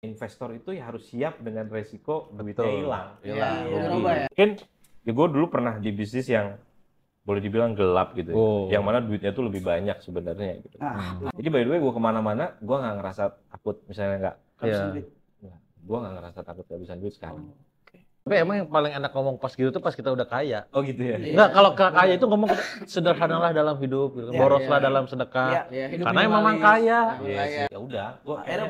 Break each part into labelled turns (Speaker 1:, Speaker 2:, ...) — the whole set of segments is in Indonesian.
Speaker 1: investor itu ya harus siap dengan resiko duitnya hilang.
Speaker 2: Iya,
Speaker 1: Mungkin ya gue dulu pernah di bisnis yang boleh dibilang gelap gitu, yang mana duitnya tuh lebih banyak sebenarnya gitu. Jadi by the way gue kemana-mana, gue nggak ngerasa takut misalnya nggak, gue nggak ngerasa takut kehabisan duit sekarang.
Speaker 2: Tapi emang yang paling enak ngomong pas gitu tuh pas kita udah kaya.
Speaker 1: Oh gitu ya?
Speaker 2: Enggak, kalau kaya itu ngomong sederhanalah dalam hidup, gitu. Boroslah dalam sedekah. Karena emang kaya.
Speaker 1: Ya udah, gua
Speaker 3: akhirnya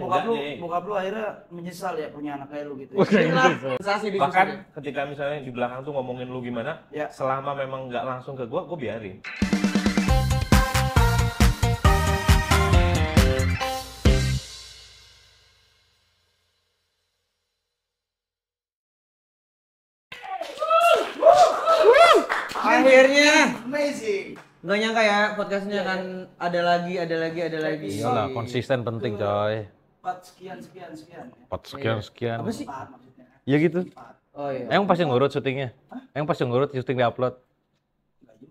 Speaker 3: bokap lu akhirnya menyesal ya punya anak kayak lu gitu.
Speaker 1: Bahkan ketika misalnya di belakang tuh ngomongin lu gimana, selama memang nggak langsung ke gua biarin.
Speaker 4: Akhirnya
Speaker 3: Amazing.
Speaker 4: nggak nyangka ya podcastnya kan ada lagi.
Speaker 2: Iyalah, konsisten penting coy.
Speaker 3: 4 sekian.
Speaker 4: Apa sih?
Speaker 3: Maksudnya.
Speaker 2: Ya gitu.
Speaker 4: Oh iya.
Speaker 2: Emang pasti ngurut syutingnya? Emang pasti ngurut syuting diupload?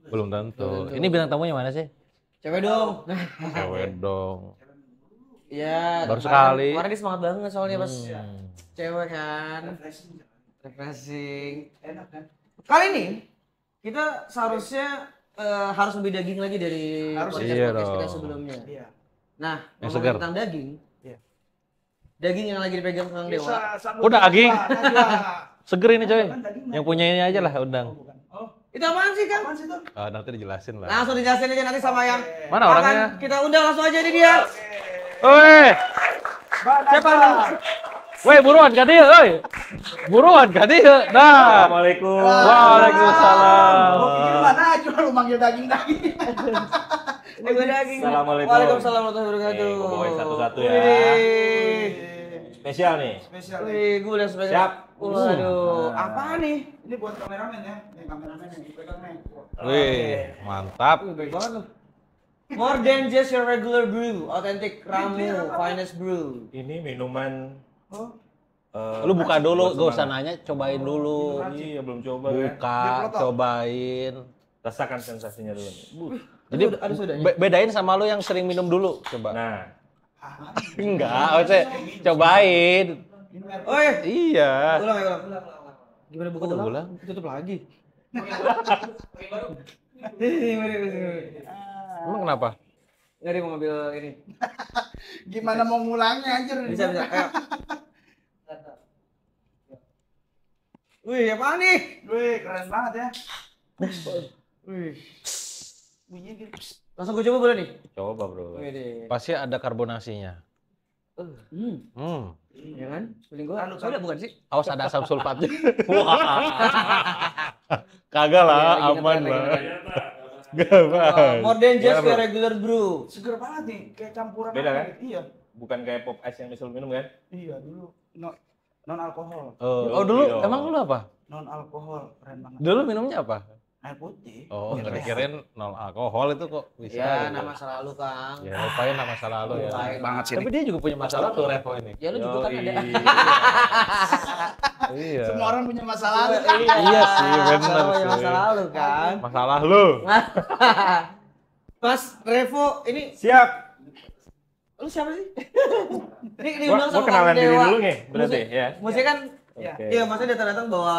Speaker 2: Belum tentu. Ini bintang tamunya mana sih?
Speaker 4: Cewek dong.
Speaker 2: Cewek dong.
Speaker 4: Iya.
Speaker 2: Baru sekali.
Speaker 4: Kemarin dia semangat banget soalnya pas cewek kan. Refreshing.
Speaker 3: Enak kan?
Speaker 4: Kali ini kita seharusnya harus lebih daging lagi dari podcast kita sebelumnya.
Speaker 3: Iya.
Speaker 4: Nah,
Speaker 2: Yang
Speaker 4: ngomongin
Speaker 2: segar.
Speaker 4: tentang daging.
Speaker 3: Iya.
Speaker 4: Daging yang lagi dipegang Kang Dewa.
Speaker 2: Udah daging. Seger ini coy. Yang punya ini aja lah undang.
Speaker 4: Itu apaan sih, Kang?
Speaker 3: Apaan sih tuh?
Speaker 2: Nanti dijelasin lah.
Speaker 4: Langsung dijelasin aja nanti sama yang
Speaker 2: Mana
Speaker 4: akan
Speaker 2: orangnya?
Speaker 4: kita undang langsung aja nih dia.
Speaker 2: Oi. Siapa lu? Woi, buruan ka dia, oi. Buruan ka dia. Nah.
Speaker 1: Assalamualaikum.
Speaker 2: Waalaikumsalam.
Speaker 3: Gua pikir mana cuma lu manggil daging-daging.
Speaker 4: Ini gue daging.
Speaker 1: Assalamualaikum.
Speaker 4: Waalaikumsalam warahmatullahi wabarakatuh.
Speaker 1: Gue bawain satu-satu ya.
Speaker 4: Wih.
Speaker 1: Spesial nih.
Speaker 3: Spesial.
Speaker 4: Wih, gue udah spesial.
Speaker 1: Siap.
Speaker 4: Waduh, apa nih?
Speaker 3: Ini buat kameramen ya. Nih kameramen yang dipegang nih.
Speaker 2: Wih, mantap.
Speaker 4: Wih, baik banget loh. More than just your regular brew, authentic Ramu, finest brew.
Speaker 1: Ini minuman.
Speaker 2: Lu buka dulu, gak usah nanya, cobain dulu.
Speaker 1: Iya belum coba kan.
Speaker 2: Buka, cobain.
Speaker 1: Rasakan sensasinya dulu nih.
Speaker 2: Jadi
Speaker 4: ada sodanya.
Speaker 2: bedain sama lu yang sering minum dulu, coba.
Speaker 1: Nah,
Speaker 2: Enggak, maksudnya cobain.
Speaker 4: Oh iya.
Speaker 2: Iya.
Speaker 4: Ulang. Gimana buka
Speaker 2: Ulang.
Speaker 4: ulang? Tutup lagi.
Speaker 2: Emang kenapa?
Speaker 4: Nggak, dia mau ngambil ini.
Speaker 3: Gimana mau ngulangnya anjir?
Speaker 4: Bisa. Ayo. Wih, apaan nih?
Speaker 3: Wih, keren banget ya.
Speaker 4: Wih.
Speaker 3: Bunyinya gitu.
Speaker 4: Langsung gue coba boleh nih?
Speaker 1: coba bro.
Speaker 4: Wih deh.
Speaker 2: Pasti ada karbonasinya.
Speaker 4: Ya kan? Feeling gue soda bukan sih?
Speaker 2: Awas ada asam sulfatnya. Wah. Kagak lah, aman lah. Gak apa.
Speaker 4: More than just your regular brew.
Speaker 3: Seger banget nih, kayak campuran.
Speaker 1: Beda
Speaker 3: apa
Speaker 1: kan?
Speaker 3: gitu. Iya.
Speaker 1: Bukan kayak pop ice yang misal minum kan?
Speaker 3: Iya, dulu non alkohol.
Speaker 2: Oh dulu, emang dulu apa?
Speaker 3: Non alkohol, keren banget.
Speaker 2: Dulu minumnya apa?
Speaker 3: Air putih.
Speaker 2: Oh, kirain nol alkohol itu kok bisa.
Speaker 4: Ya,
Speaker 2: gitu.
Speaker 4: nama masa lalu, Kang.
Speaker 2: Ya, lupain nama masa lalu ya.
Speaker 4: Lupain
Speaker 3: banget sih.
Speaker 2: Tapi dia juga punya masalah tuh Revo ini.
Speaker 4: Ya lu juga kan ada.
Speaker 2: Iya.
Speaker 3: Semua orang punya masa lalu.
Speaker 2: Iya sih, benar
Speaker 4: Sama yang
Speaker 2: sih.
Speaker 4: masa lalu kan.
Speaker 2: Masalah lu.
Speaker 4: Mas Revo, ini
Speaker 1: Siap.
Speaker 4: lu siapa sih? Ini
Speaker 1: Gua
Speaker 4: diundang sama
Speaker 1: kenalan
Speaker 4: Kang
Speaker 1: diri
Speaker 4: Dewa.
Speaker 1: dulu nih, berarti ya.
Speaker 4: Musik kan,
Speaker 1: Oke.
Speaker 4: iya maksudnya datang-datang bawa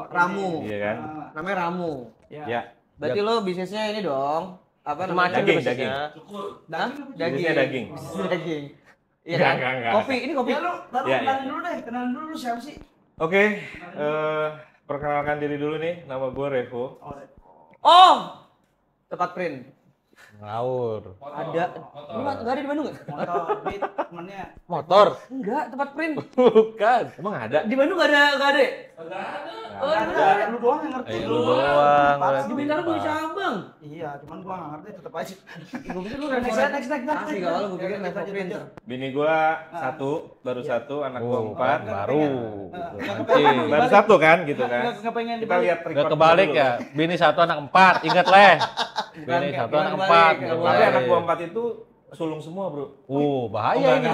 Speaker 4: ramu.
Speaker 1: Iya kan?
Speaker 4: Namanya ramu.
Speaker 1: Ya.
Speaker 4: Berarti lo bisnisnya ini dong. Apa namanya?
Speaker 2: Macam
Speaker 1: Daging,
Speaker 2: bisnisnya.
Speaker 4: Hah?
Speaker 1: Bisnisnya daging.
Speaker 4: Daging. Iya
Speaker 1: Enggak,
Speaker 4: kan?
Speaker 1: enggak.
Speaker 4: Kopi, ini kopi.
Speaker 3: Ya lu,
Speaker 1: Ya, ya.
Speaker 3: kenalin dulu deh. Kenalin dulu lu siapa sih?
Speaker 1: Oke, perkenalkan diri dulu nih, nama gue Revo.
Speaker 4: Oh! Tempat print.
Speaker 2: Ngawur.
Speaker 4: Ada. Lu nggak ada di Bandung nggak?
Speaker 3: Motor, beat, temennya.
Speaker 2: Motor.
Speaker 4: Enggak, tempat print.
Speaker 2: Bukan.
Speaker 1: Emang ada?
Speaker 4: Di Bandung nggak ada. Oh,
Speaker 3: Ada, lu doang yang ngerti.
Speaker 2: Lu doang.
Speaker 4: di Bintaro punya cabang.
Speaker 3: Iya, cuman gua nggak ngerti, tetep aja.
Speaker 4: Gue pikir lu
Speaker 3: Next.
Speaker 4: Asli kalau gue pikir level printer.
Speaker 1: Bini gue baru satu, anak gue
Speaker 2: Oh,
Speaker 1: 4.
Speaker 2: baru.
Speaker 1: Baru satu kan, gitu kan?
Speaker 3: Nggak pengen
Speaker 1: Kita lihat
Speaker 2: Gak
Speaker 1: record
Speaker 2: kebalik
Speaker 1: dulu.
Speaker 2: ya. Bini 1 anak 4. Ingat leh. Bini 1 anak 4.
Speaker 1: Tapi anak gue 4 itu sulung semua bro.
Speaker 2: Bahaya ini.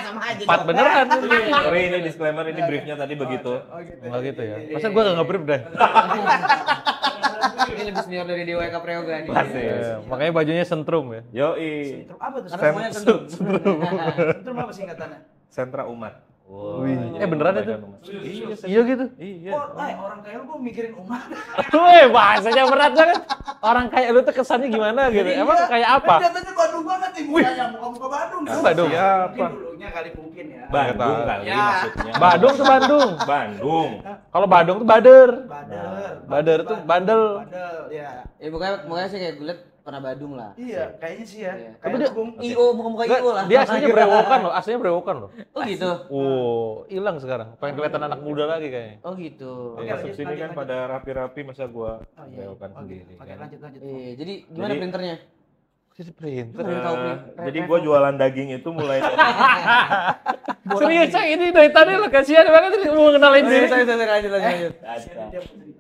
Speaker 4: Sama aja.
Speaker 2: 4 beneran.
Speaker 1: Sorry ini disclaimer, ini briefnya tadi begitu.
Speaker 2: Enggak gitu ya. Masa gua gak nge-brief deh.
Speaker 4: Ini lebih senior dari Dewa Eka Prayoga nih.
Speaker 2: Makanya bajunya sentrum ya.
Speaker 1: Yoi.
Speaker 3: Apa tuh?
Speaker 4: Karena semuanya sentrum.
Speaker 3: Itu apa singkatannya?
Speaker 1: sentra umat.
Speaker 2: Beneran itu? Iya gitu.
Speaker 1: Iya.
Speaker 3: Oh, orang kaya lu gua mikirin umat.
Speaker 2: Wih, bahasanya berat banget. Orang kayak lu tuh kesannya gimana gitu? Emang kayak apa?
Speaker 3: Kan katanya Bandung banget nih mukanya, muka Bandung.
Speaker 2: Badung.
Speaker 3: Mungkin dulunya kali mungkin ya.
Speaker 1: Bandung kali
Speaker 3: Ya.
Speaker 1: maksudnya.
Speaker 2: Badung tuh Bandung.
Speaker 1: Bandung.
Speaker 2: Kalau Badung tuh Bader.
Speaker 3: Bader
Speaker 2: tuh bandel.
Speaker 3: Bandel, ya.
Speaker 4: Ya pokoknya sih kayak gue liat pernah Badung lah.
Speaker 3: Iya, kayaknya sih ya.
Speaker 4: Iya.
Speaker 3: Kayak
Speaker 2: Tapi dia-
Speaker 3: Bung
Speaker 4: IO, muka-muka IO lah.
Speaker 2: Dia aslinya brewokan loh, aslinya brewokan loh.
Speaker 4: Oh gitu?
Speaker 2: Oh, hilang sekarang. Pengen kelihatan anak muda lagi kayaknya.
Speaker 4: Oh gitu.
Speaker 3: Oke,
Speaker 1: Masuk
Speaker 3: lanjut,
Speaker 1: sini kan
Speaker 3: lanjut.
Speaker 1: pada rapi-rapi masa gua
Speaker 3: Oh, iya.
Speaker 1: belokan
Speaker 3: Oke,
Speaker 1: sendiri.
Speaker 3: oke,
Speaker 1: kan.
Speaker 3: lanjut.
Speaker 4: Iya, jadi gimana
Speaker 1: Jadi-
Speaker 4: printernya?
Speaker 2: Jadi printer.
Speaker 4: Belum tahu
Speaker 1: Jadi gua jualan daging itu mulai
Speaker 2: Serius, Cang, ini dari tadi lo kasihan banget ini mau kenalin diri.
Speaker 4: Lanjut.
Speaker 1: Ada.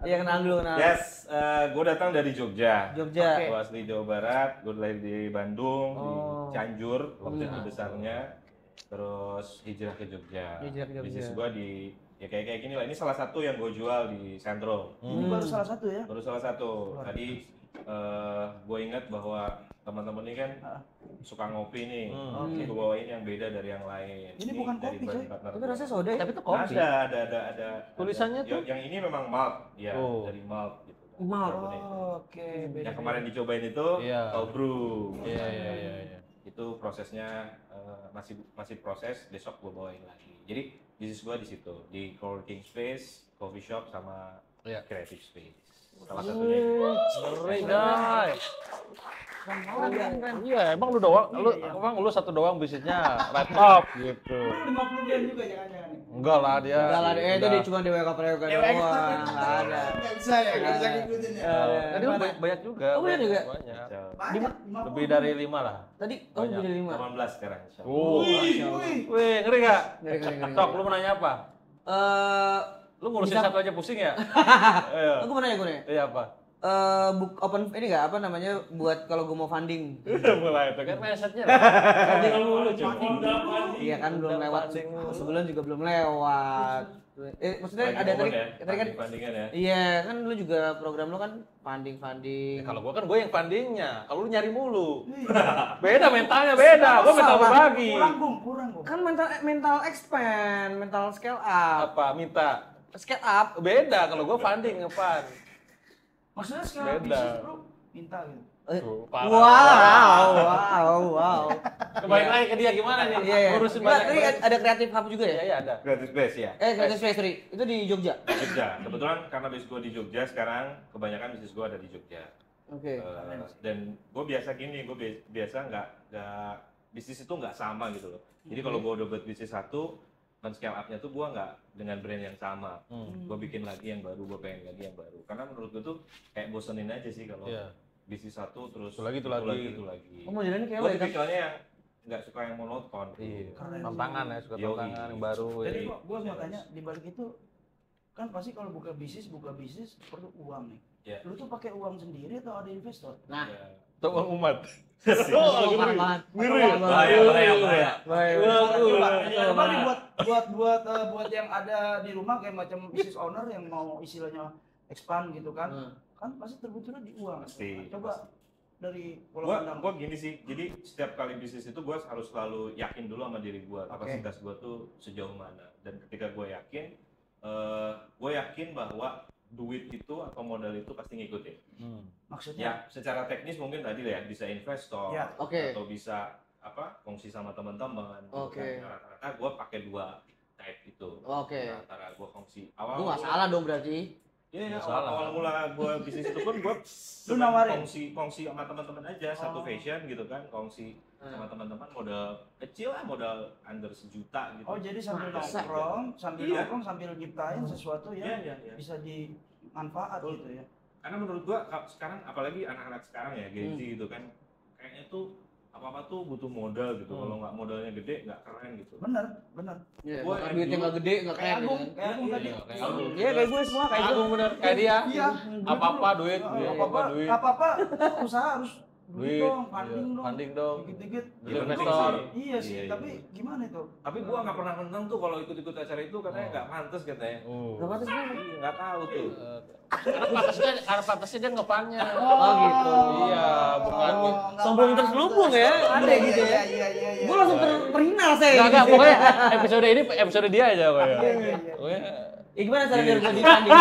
Speaker 4: Iya kenal dulu.
Speaker 1: Yes, gue datang dari Jogja.
Speaker 4: Jogja.
Speaker 1: Gue asli Jawa Barat, gue lahir di Bandung,
Speaker 4: Oh.
Speaker 1: di Cianjur, waktu itu besarnya. Terus hijrah ke Jogja.
Speaker 4: Hijrah ke Jogja.
Speaker 1: Bisnis gue di ya kayak gini lah. Ini salah satu yang gue jual di Sentro.
Speaker 3: Ini baru salah satu ya.
Speaker 1: Baru salah satu. Tadi gue ingat bahwa teman-teman ini kan suka ngopi nih. Gue bawain yang beda dari yang lain.
Speaker 3: Ini bukan
Speaker 1: dari
Speaker 3: kopi, coy.
Speaker 1: partner
Speaker 4: Tapi
Speaker 1: gua.
Speaker 4: rasanya soda ya?
Speaker 2: Tapi itu kopi.
Speaker 1: Ada.
Speaker 2: Tulisannya
Speaker 1: Ada.
Speaker 2: tuh?
Speaker 1: Yang ini memang malt, ya
Speaker 2: Oh.
Speaker 1: dari malt gitu.
Speaker 4: Malt.
Speaker 1: Karbonate.
Speaker 3: Oke, beda.
Speaker 1: Yang kemarin dicobain itu
Speaker 2: Iya.
Speaker 1: cold brew.
Speaker 2: Iya.
Speaker 1: Itu prosesnya masih proses, besok gue bawain lagi. Jadi bisnis gue di situ, di coworking space, coffee shop sama
Speaker 2: Iya.
Speaker 1: creative space. Salah satunya.
Speaker 2: Ngeri, guys. Iya, emang lu doang, emang lu satu doang bisnisnya laptop gitu.
Speaker 3: 50 gram juga jangan-jangan.
Speaker 2: Enggak lah dia.
Speaker 4: Enggak lah, itu dia cuma DWK doang. Enggak ada.
Speaker 3: Enggak bisa ya, enggak bisa ngikutin ya.
Speaker 2: Tadi lu banyak juga.
Speaker 4: Oh, banyak juga?
Speaker 2: Banyak.
Speaker 1: Kacau.
Speaker 3: Banyak,
Speaker 2: Lebih dari 5 lah.
Speaker 4: Tadi
Speaker 2: Banyak.
Speaker 4: lebih dari 5.
Speaker 1: 18 sekarang. insya Allah.
Speaker 2: Wih, ngeri gak?
Speaker 4: Ngeri.
Speaker 2: Sok, lu mau nanya apa? Lu ngurusin
Speaker 4: Bisa-
Speaker 2: satu aja pusing ya? Iya.
Speaker 4: Aku mau nanya gue nih.
Speaker 2: Iya apa?
Speaker 4: Book open ini enggak apa namanya buat kalau gue mau funding.
Speaker 2: Mulai itu kan mindsetnya lah. Funding dulu cuy.
Speaker 4: Iya kan belum lewat. Sebulan juga belum lewat. Maksudnya
Speaker 1: Lagi
Speaker 4: ada
Speaker 1: momen
Speaker 4: tadi kan
Speaker 1: bandingan ya.
Speaker 4: iya kan lu juga program lu kan funding.
Speaker 2: Ya, kalau gua kan gue yang fundingnya, kalau lu nyari mulu. Beda mentalnya beda, gua mental berbagi.
Speaker 3: Kurang, Bung.
Speaker 4: Kan mental expand, mental scale up.
Speaker 2: Apa minta?
Speaker 4: Scale up.
Speaker 2: Beda kalau gua funding ngefund.
Speaker 3: Maksudnya sekarang
Speaker 2: Beda.
Speaker 3: bisnis bro minta gitu.
Speaker 2: Tuh, parah.
Speaker 4: Wow.
Speaker 2: Kembali lagi ke dia gimana nih?
Speaker 4: Iya.
Speaker 2: Ngurusin
Speaker 4: Enggak,
Speaker 2: banyak.
Speaker 4: tadi ada kreatif hub juga ya?
Speaker 2: Iya, ada.
Speaker 1: Creative space ya.
Speaker 4: Creative Space sorry. Itu di Jogja.
Speaker 1: Jogja. Kebetulan karena bisnis gue di Jogja sekarang, kebanyakan bisnis gue ada di Jogja.
Speaker 4: Oke.
Speaker 1: Dan gue biasa gini, gue biasa nggak bisnis itu nggak sama gitu loh. Jadi kalau gue udah buat bisnis satu, dan scale up-nya tuh gue nggak dengan brand yang sama. Gue bikin lagi yang baru, gue pengen lagi yang baru. Karena menurut gue tuh kayak bosenin aja sih kalau
Speaker 2: Iya.
Speaker 1: bisnis satu terus
Speaker 2: Itu lagi.
Speaker 1: itu lagi.
Speaker 4: Oh, mau jalanin kayak
Speaker 1: Gue
Speaker 4: apa ya?
Speaker 1: tipikalnya yang nggak suka yang monoton.
Speaker 2: Iya.
Speaker 3: Keren.
Speaker 2: Tantangan ya, suka
Speaker 1: Yoi.
Speaker 2: tantangan yang baru.
Speaker 3: Jadi
Speaker 2: ya.
Speaker 3: gua mau tanya di balik itu kan pasti kalau buka bisnis perlu uang nih.
Speaker 1: Iya.
Speaker 3: Lu tuh pakai uang sendiri atau ada investor?
Speaker 4: Nah,
Speaker 2: Itu uang umat.
Speaker 4: parah banget.
Speaker 1: Bahaya.
Speaker 3: Coba nih buat yang ada di rumah kayak macam business owner yang mau istilahnya expand gitu kan. Kan pasti terbenturnya di uang.
Speaker 1: Pasti,
Speaker 3: Coba dari pola pandang.
Speaker 1: Gue gini sih, jadi setiap kali bisnis itu gue harus selalu yakin dulu sama diri gue, kapasitas gue tuh sejauh mana. Dan ketika gue yakin bahwa duit itu atau modal itu pasti ngikutin.
Speaker 3: Maksudnya
Speaker 1: Ya, secara teknis mungkin tadi ya bisa investor
Speaker 3: Ya.
Speaker 4: Oke.
Speaker 1: atau bisa kongsi sama teman-teman. gitu
Speaker 4: Oke.
Speaker 1: kan. Rata-rata gue pakai dua type itu.
Speaker 4: Oke.
Speaker 1: Antara gue kongsi
Speaker 4: Lu nggak salah dong berarti.
Speaker 1: Iya,
Speaker 2: Nggak salah.
Speaker 1: awal mula gue bisnis itu pun gue
Speaker 3: Lu nawarin?
Speaker 1: kongsi sama teman-teman aja, satu fashion gitu kan, kongsi sama teman-teman modal kecil lah, modal under 1 juta gitu.
Speaker 3: oh jadi sambil
Speaker 4: Masa?
Speaker 3: nongkrong,
Speaker 1: Iya.
Speaker 3: sambil nyiptain sesuatu yang
Speaker 1: Iya.
Speaker 3: bisa dimanfaat gitu ya.
Speaker 1: Karena menurut gua sekarang apalagi anak-anak sekarang ya Gen Z gitu kan, kayaknya tuh apa-apa tuh butuh modal gitu. Kalau nggak modalnya gede nggak keren gitu.
Speaker 3: Bener.
Speaker 4: Iya,
Speaker 1: Gua
Speaker 4: bakal
Speaker 1: yang
Speaker 4: duitnya
Speaker 1: dulu-
Speaker 4: nggak gede, nggak
Speaker 3: Kayak
Speaker 4: keren.
Speaker 3: Agung,
Speaker 4: kan?
Speaker 3: kayak Agung tadi.
Speaker 2: Kayak Agung.
Speaker 4: Iya, kayak gue semua kayak
Speaker 2: Agung bener kayak dia.
Speaker 3: Iya.
Speaker 2: Apa-apa duit,
Speaker 3: Apa-apa
Speaker 2: duit.
Speaker 3: apa-apa usaha harus duit dong, funding dong. Dikit-dikit. Iya sih, tapi gimana itu?
Speaker 1: Tapi gua nggak pernah nonton tuh kalau ikut-ikut acara itu katanya nggak pantas katanya.
Speaker 4: Nggak pantas kan?
Speaker 1: Nggak tahu tuh.
Speaker 2: Pantasnya dia ngepannya.
Speaker 4: Oh gitu.
Speaker 2: Iya, bukan.
Speaker 4: Sombong terselubung ya, ada gitu ya.
Speaker 3: Iya.
Speaker 4: Gue langsung terhina saya.
Speaker 2: Enggak, pokoknya episode ini episode dia aja pokoknya. Pokoknya
Speaker 4: gimana cara biar gue dibanding?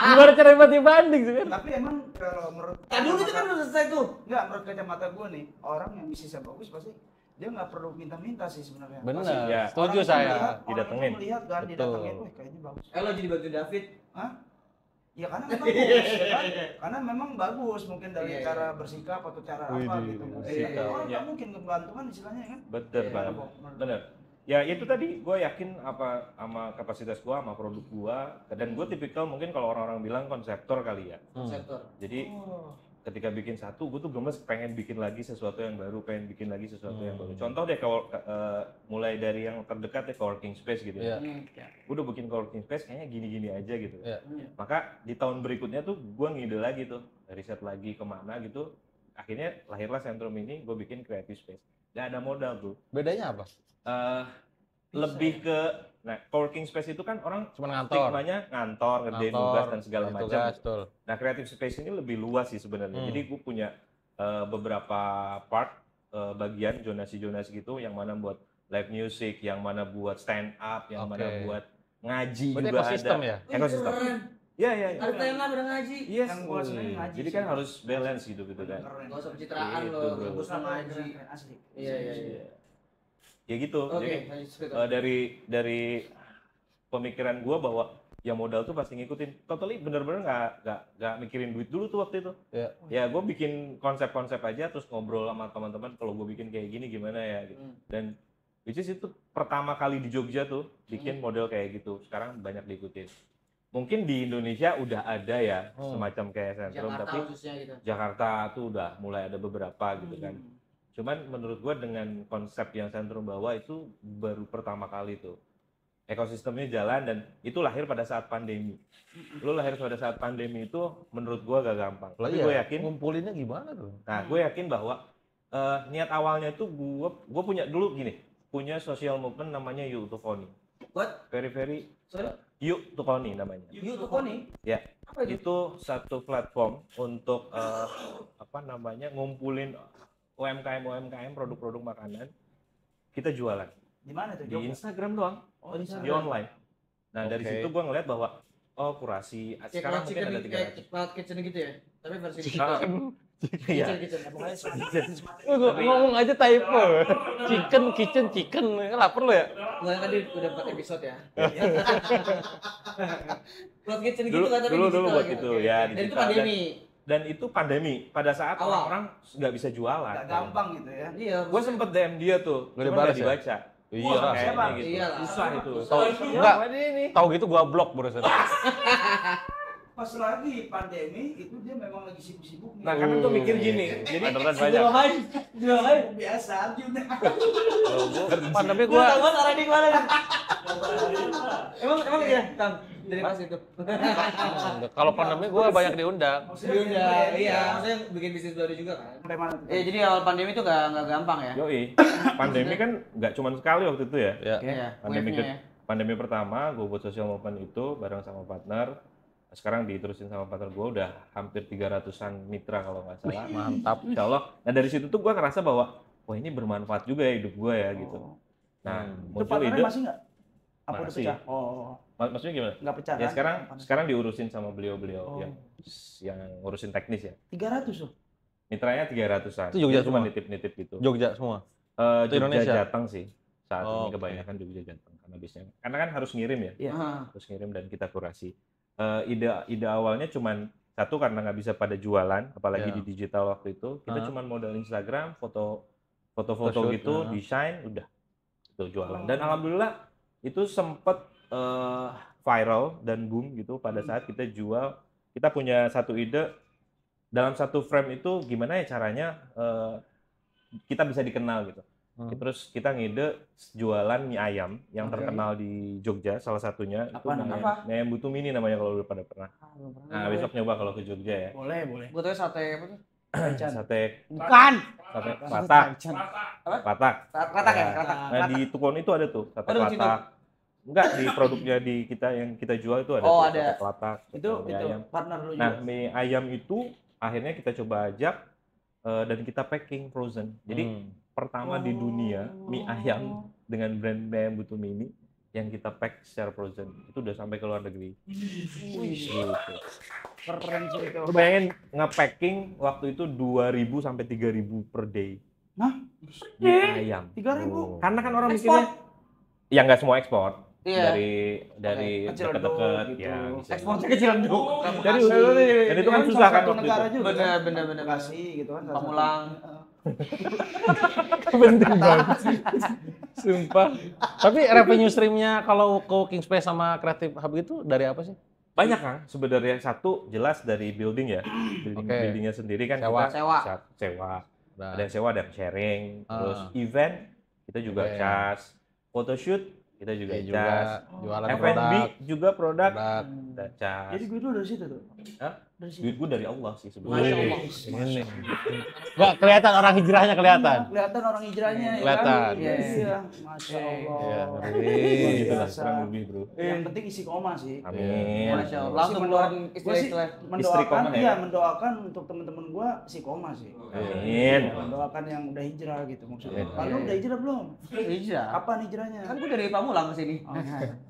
Speaker 2: gimana cara buat dibanding sih?
Speaker 3: Tapi emang kalau menurut
Speaker 4: Dulu itu kan udah selesai tuh.
Speaker 3: Enggak, menurut kacamata gue nih, orang yang bisnisnya bagus pasti dia nggak perlu minta-minta sih sebenarnya.
Speaker 2: Benar,
Speaker 1: ya.
Speaker 2: setuju
Speaker 3: Orang
Speaker 2: saya.
Speaker 1: Didatengin.
Speaker 3: Melihat kan, didatengin, wah kayaknya bagus.
Speaker 4: Lo jadi bantu David.
Speaker 3: Hah? Ya karena memang bagus, ya kan? Karena memang bagus mungkin dari cara bersikap atau cara apa gitu. Orang nggak mungkin ngebantu kan istilahnya kan?
Speaker 1: Bener banget. Bener. Ya itu tadi gue yakin apa sama kapasitas gue, sama produk gue, dan gue tipikal mungkin kalau orang-orang bilang konseptor kali ya.
Speaker 4: Konseptor.
Speaker 1: Jadi ketika bikin satu, gue tuh gemes pengen bikin lagi sesuatu yang baru, pengen bikin lagi sesuatu yang baru. Contoh deh kalau mulai dari yang terdekat ya coworking space gitu ya. Gue udah bikin coworking space kayaknya gini-gini aja gitu. Maka di tahun berikutnya tuh gue ngide lagi tuh, riset lagi kemana gitu. Akhirnya lahirlah Sentrum ini, gue bikin creative space. Gak ada modal tuh.
Speaker 2: Bedanya apa?
Speaker 1: Lebih ke, nah coworking space itu kan orang
Speaker 2: cuma ngantor,
Speaker 1: stigmanya ngantor, ngerjain tugas dan segala macam. Nah creative space ini lebih luas sih sebenarnya. Jadi gue punya beberapa part, bagian zonasi-zonasi gitu, yang mana buat live music, yang mana buat stand up, yang mana buat ngaji.
Speaker 2: Berarti
Speaker 1: juga
Speaker 2: ekosistem
Speaker 1: ada.
Speaker 2: Ya?
Speaker 1: Ekosistem. Iya.
Speaker 4: Ada stand up, ada ngaji.
Speaker 1: Yes.
Speaker 3: Yang gua seneng ngaji.
Speaker 1: Jadi kan harus balance gitu kan.
Speaker 4: Gak usah pencitraan
Speaker 1: Gitu,
Speaker 4: lo,
Speaker 1: bro.
Speaker 4: gue sama ngaji.
Speaker 3: Asli.
Speaker 4: Iya.
Speaker 1: Ya gitu.
Speaker 4: Oke,
Speaker 1: Jadi dari pemikiran gua bahwa ya modal tuh pasti ngikutin. Totally bener-bener nggak mikirin duit dulu tuh waktu itu. Ya gue bikin konsep-konsep aja, terus ngobrol sama teman-teman kalau gue bikin kayak gini gimana ya gitu. Dan which is itu pertama kali di Jogja tuh bikin model kayak gitu. Sekarang banyak diikutin. Mungkin di Indonesia udah ada ya semacam kayak Sentrum,
Speaker 4: Jakarta
Speaker 1: tapi
Speaker 4: khususnya gitu.
Speaker 1: Jakarta tuh udah mulai ada beberapa gitu kan. Cuman menurut gua dengan konsep yang Sentrum bawa itu baru pertama kali tuh. Ekosistemnya jalan dan itu lahir pada saat pandemi. Lu lahir pada saat pandemi itu menurut gua gak gampang. Tapi gue yakin
Speaker 2: ngumpulinnya gimana tuh?
Speaker 1: Nah, gue yakin bahwa niat awalnya itu gue punya dulu gini, punya social movement namanya You to Koni.
Speaker 4: What?
Speaker 1: Very
Speaker 4: Sorry?
Speaker 1: You to Koni namanya.
Speaker 4: You to Koni?
Speaker 1: Ya.
Speaker 4: Apa itu?
Speaker 1: Itu satu platform untuk ngumpulin UMKM produk-produk makanan, kita jualan.
Speaker 3: Di mana tuh?
Speaker 1: Di Instagram doang.
Speaker 3: Oh, di
Speaker 1: Di online. Nah, dari situ gue ngeliat bahwa kurasi sekarang mungkin ada 300.
Speaker 4: Cloud kitchen gitu ya? Tapi versi
Speaker 1: Iya.
Speaker 4: kitchen.
Speaker 2: Ngomong aja typo. Chicken. Lapar lo ya?
Speaker 4: Nggak, tadi udah 4 episode ya. Cloud kitchen gitu kan, tapi
Speaker 1: dulu
Speaker 4: digital
Speaker 1: buat
Speaker 4: gitu.
Speaker 1: itu ya.
Speaker 4: Dan itu
Speaker 1: digital.
Speaker 4: pandemi.
Speaker 1: Dan itu pandemi pada saat
Speaker 4: Awal.
Speaker 1: orang nggak bisa jualan.
Speaker 3: Gak gampang gitu ya.
Speaker 4: Iya.
Speaker 1: Gue sempet DM dia tuh,
Speaker 2: Nggak
Speaker 1: cuma
Speaker 2: dibalas
Speaker 1: nggak
Speaker 2: ya?
Speaker 1: dibaca.
Speaker 2: Iya lah.
Speaker 1: Kayaknya gitu.
Speaker 4: Iyalah.
Speaker 1: Susah itu.
Speaker 2: Enggak. Tahu gitu gua blok barusan.
Speaker 3: Pas lagi pandemi itu dia memang lagi sibuk-sibuk.
Speaker 1: Nah, karena gue mikir gini, jadi
Speaker 2: Beneran banyak.
Speaker 4: Jualan.
Speaker 3: biasa aja udah.
Speaker 2: Pandemi
Speaker 4: Gua
Speaker 2: gua
Speaker 4: tahu banget arah di mana nih. Emang ya, Kang. Dari pas itu.
Speaker 2: kalau pandemi gua banyak diundang.
Speaker 4: Iya, maksudnya bikin bisnis baru juga kan.
Speaker 3: Sampai mana tuh?
Speaker 4: Jadi awal pandemi itu nggak gampang ya.
Speaker 1: yoi, pandemi kan nggak cuma sekali waktu itu ya.
Speaker 4: Iya,
Speaker 1: Pandemi pandemi pertama gue buat social movement itu bareng sama partner. Sekarang diterusin sama partner gue udah hampir 300-an mitra kalau nggak salah.
Speaker 2: Mantap.
Speaker 1: Insya Allah. Nah dari situ tuh gue ngerasa bahwa wah ini bermanfaat juga ya hidup gue ya gitu. Nah
Speaker 3: Itu
Speaker 1: muncul
Speaker 3: partnernya
Speaker 1: ide.
Speaker 3: masih nggak? Apa udah
Speaker 1: Masih.
Speaker 3: pecah? Oh,
Speaker 1: Maksudnya gimana?
Speaker 3: nggak pecah
Speaker 1: Ya
Speaker 3: kan?
Speaker 1: sekarang diurusin sama beliau-beliau yang ngurusin teknis ya.
Speaker 3: 300 loh.
Speaker 1: Mitranya 300-an.
Speaker 2: Itu Jogja
Speaker 1: Dia cuma
Speaker 2: semua?
Speaker 1: nitip-nitip gitu.
Speaker 2: Jogja semua.
Speaker 1: Jogja
Speaker 2: Indonesia?
Speaker 1: Jateng sih. Saat ini
Speaker 2: oke.
Speaker 1: kebanyakan Jogja Jateng karena biasanya. Karena kan harus ngirim ya.
Speaker 3: Iya.
Speaker 1: Harus ngirim dan kita kurasi. Ide awalnya cuman satu karena nggak bisa pada jualan, apalagi di digital waktu itu. Kita cuman modal Instagram, foto-foto gitu, desain, udah itu jualan. Dan alhamdulillah itu sempet viral dan boom gitu pada saat kita jual. Kita punya satu ide dalam satu frame itu gimana ya caranya kita bisa dikenal gitu. Terus kita ngide jualan mie ayam yang terkenal di Jogja, salah satunya itu mie ayam Butu Mini namanya kalau udah pada pernah. Nah besok nyoba kalau ke Jogja ya.
Speaker 3: Boleh.
Speaker 4: Gue tahu sate apa tuh?
Speaker 1: Sate
Speaker 4: Bukan.
Speaker 1: sate Klatak.
Speaker 4: Apa?
Speaker 1: Klatak.
Speaker 4: Klatak ya, Klatak.
Speaker 1: Nah, di Tukon itu ada tuh sate
Speaker 4: Oh, di situ.
Speaker 1: Klatak. Enggak, di produknya di kita yang kita jual itu ada
Speaker 4: Oh,
Speaker 1: tuh,
Speaker 4: ada.
Speaker 1: sate Klatak.
Speaker 3: Itu
Speaker 1: mie ayam.
Speaker 3: partner lu
Speaker 1: Nah,
Speaker 3: juga.
Speaker 1: mie ayam itu akhirnya kita coba ajak dan kita packing frozen. Jadi pertama di dunia mie ayam dengan brand mie ayam Butuh Mie ini yang kita pack secara frozen itu udah sampai ke luar negeri. Gitu.
Speaker 3: Keren sih itu.
Speaker 1: Lu bayangin nge-packing waktu itu 2.000 sampai 3.000 per day.
Speaker 3: Hah?
Speaker 1: Mie ayam.
Speaker 3: 3.000?
Speaker 1: Karena kan orang
Speaker 4: Ekspor?
Speaker 1: mikirnya ya nggak semua ekspor.
Speaker 4: Iya.
Speaker 1: Dari
Speaker 3: Kecil
Speaker 1: dekat-dekat
Speaker 3: dong, gitu.
Speaker 1: ya bisa.
Speaker 4: Ekspornya kecil dong.
Speaker 1: Dan itu kan susah kan
Speaker 3: satu
Speaker 1: waktu
Speaker 3: negara
Speaker 1: itu.
Speaker 3: juga.
Speaker 4: Bener.
Speaker 3: Bekasi gitu kan. salah satu.
Speaker 4: Pamulang.
Speaker 2: Penting banget sih. Sumpah. Tapi revenue streamnya kalau co-working space sama Creative Hub itu dari apa sih?
Speaker 1: Banyak kan sebenarnya. Satu jelas dari building ya.
Speaker 2: Oke.
Speaker 1: Buildingnya sendiri kan
Speaker 2: Sewa.
Speaker 1: kita
Speaker 4: Sewa.
Speaker 1: sewa.
Speaker 2: Nah.
Speaker 1: Ada yang sewa, ada yang sharing. Terus
Speaker 2: Ah.
Speaker 1: event kita juga
Speaker 2: Event.
Speaker 1: cas. Photoshoot kita juga
Speaker 2: Iya juga
Speaker 1: cas.
Speaker 2: jualan
Speaker 1: F&B
Speaker 2: produk.
Speaker 1: juga produk.
Speaker 2: Produk.
Speaker 1: Kita cas.
Speaker 3: Jadi gue dulu dari situ tuh.
Speaker 1: Hah?
Speaker 3: Dari situ.
Speaker 1: Duit gue dari Allah sih
Speaker 4: Masya
Speaker 1: sebenarnya.
Speaker 4: Allah.
Speaker 2: Ini. Nggak kelihatan orang hijrahnya kelihatan.
Speaker 3: Kelihatan orang hijrahnya ya
Speaker 2: Kelihatan.
Speaker 3: kan?
Speaker 4: Yes.
Speaker 3: Iya. Masya Allah.
Speaker 2: Iya,
Speaker 3: Luar
Speaker 2: ngeri.
Speaker 1: Gitu lah,
Speaker 3: biasa.
Speaker 1: kurang lebih bro.
Speaker 3: Yang penting isi koma sih.
Speaker 1: Amin.
Speaker 4: Masya Allah.
Speaker 3: Gua
Speaker 4: Langsung
Speaker 3: sih
Speaker 4: keluarin
Speaker 3: gua sih
Speaker 4: istilah-istilah.
Speaker 3: mendoakan,
Speaker 1: koma ya?
Speaker 3: iya mendoakan untuk teman-teman gua si koma sih.
Speaker 1: Amin.
Speaker 3: Mendoakan yang udah hijrah gitu maksudnya.
Speaker 1: Amin.
Speaker 3: Kalau udah hijrah belum?
Speaker 4: Hijrah.
Speaker 3: Kapan hijrahnya?
Speaker 4: Kan gue dari Pamulang ke sini.
Speaker 3: Oh,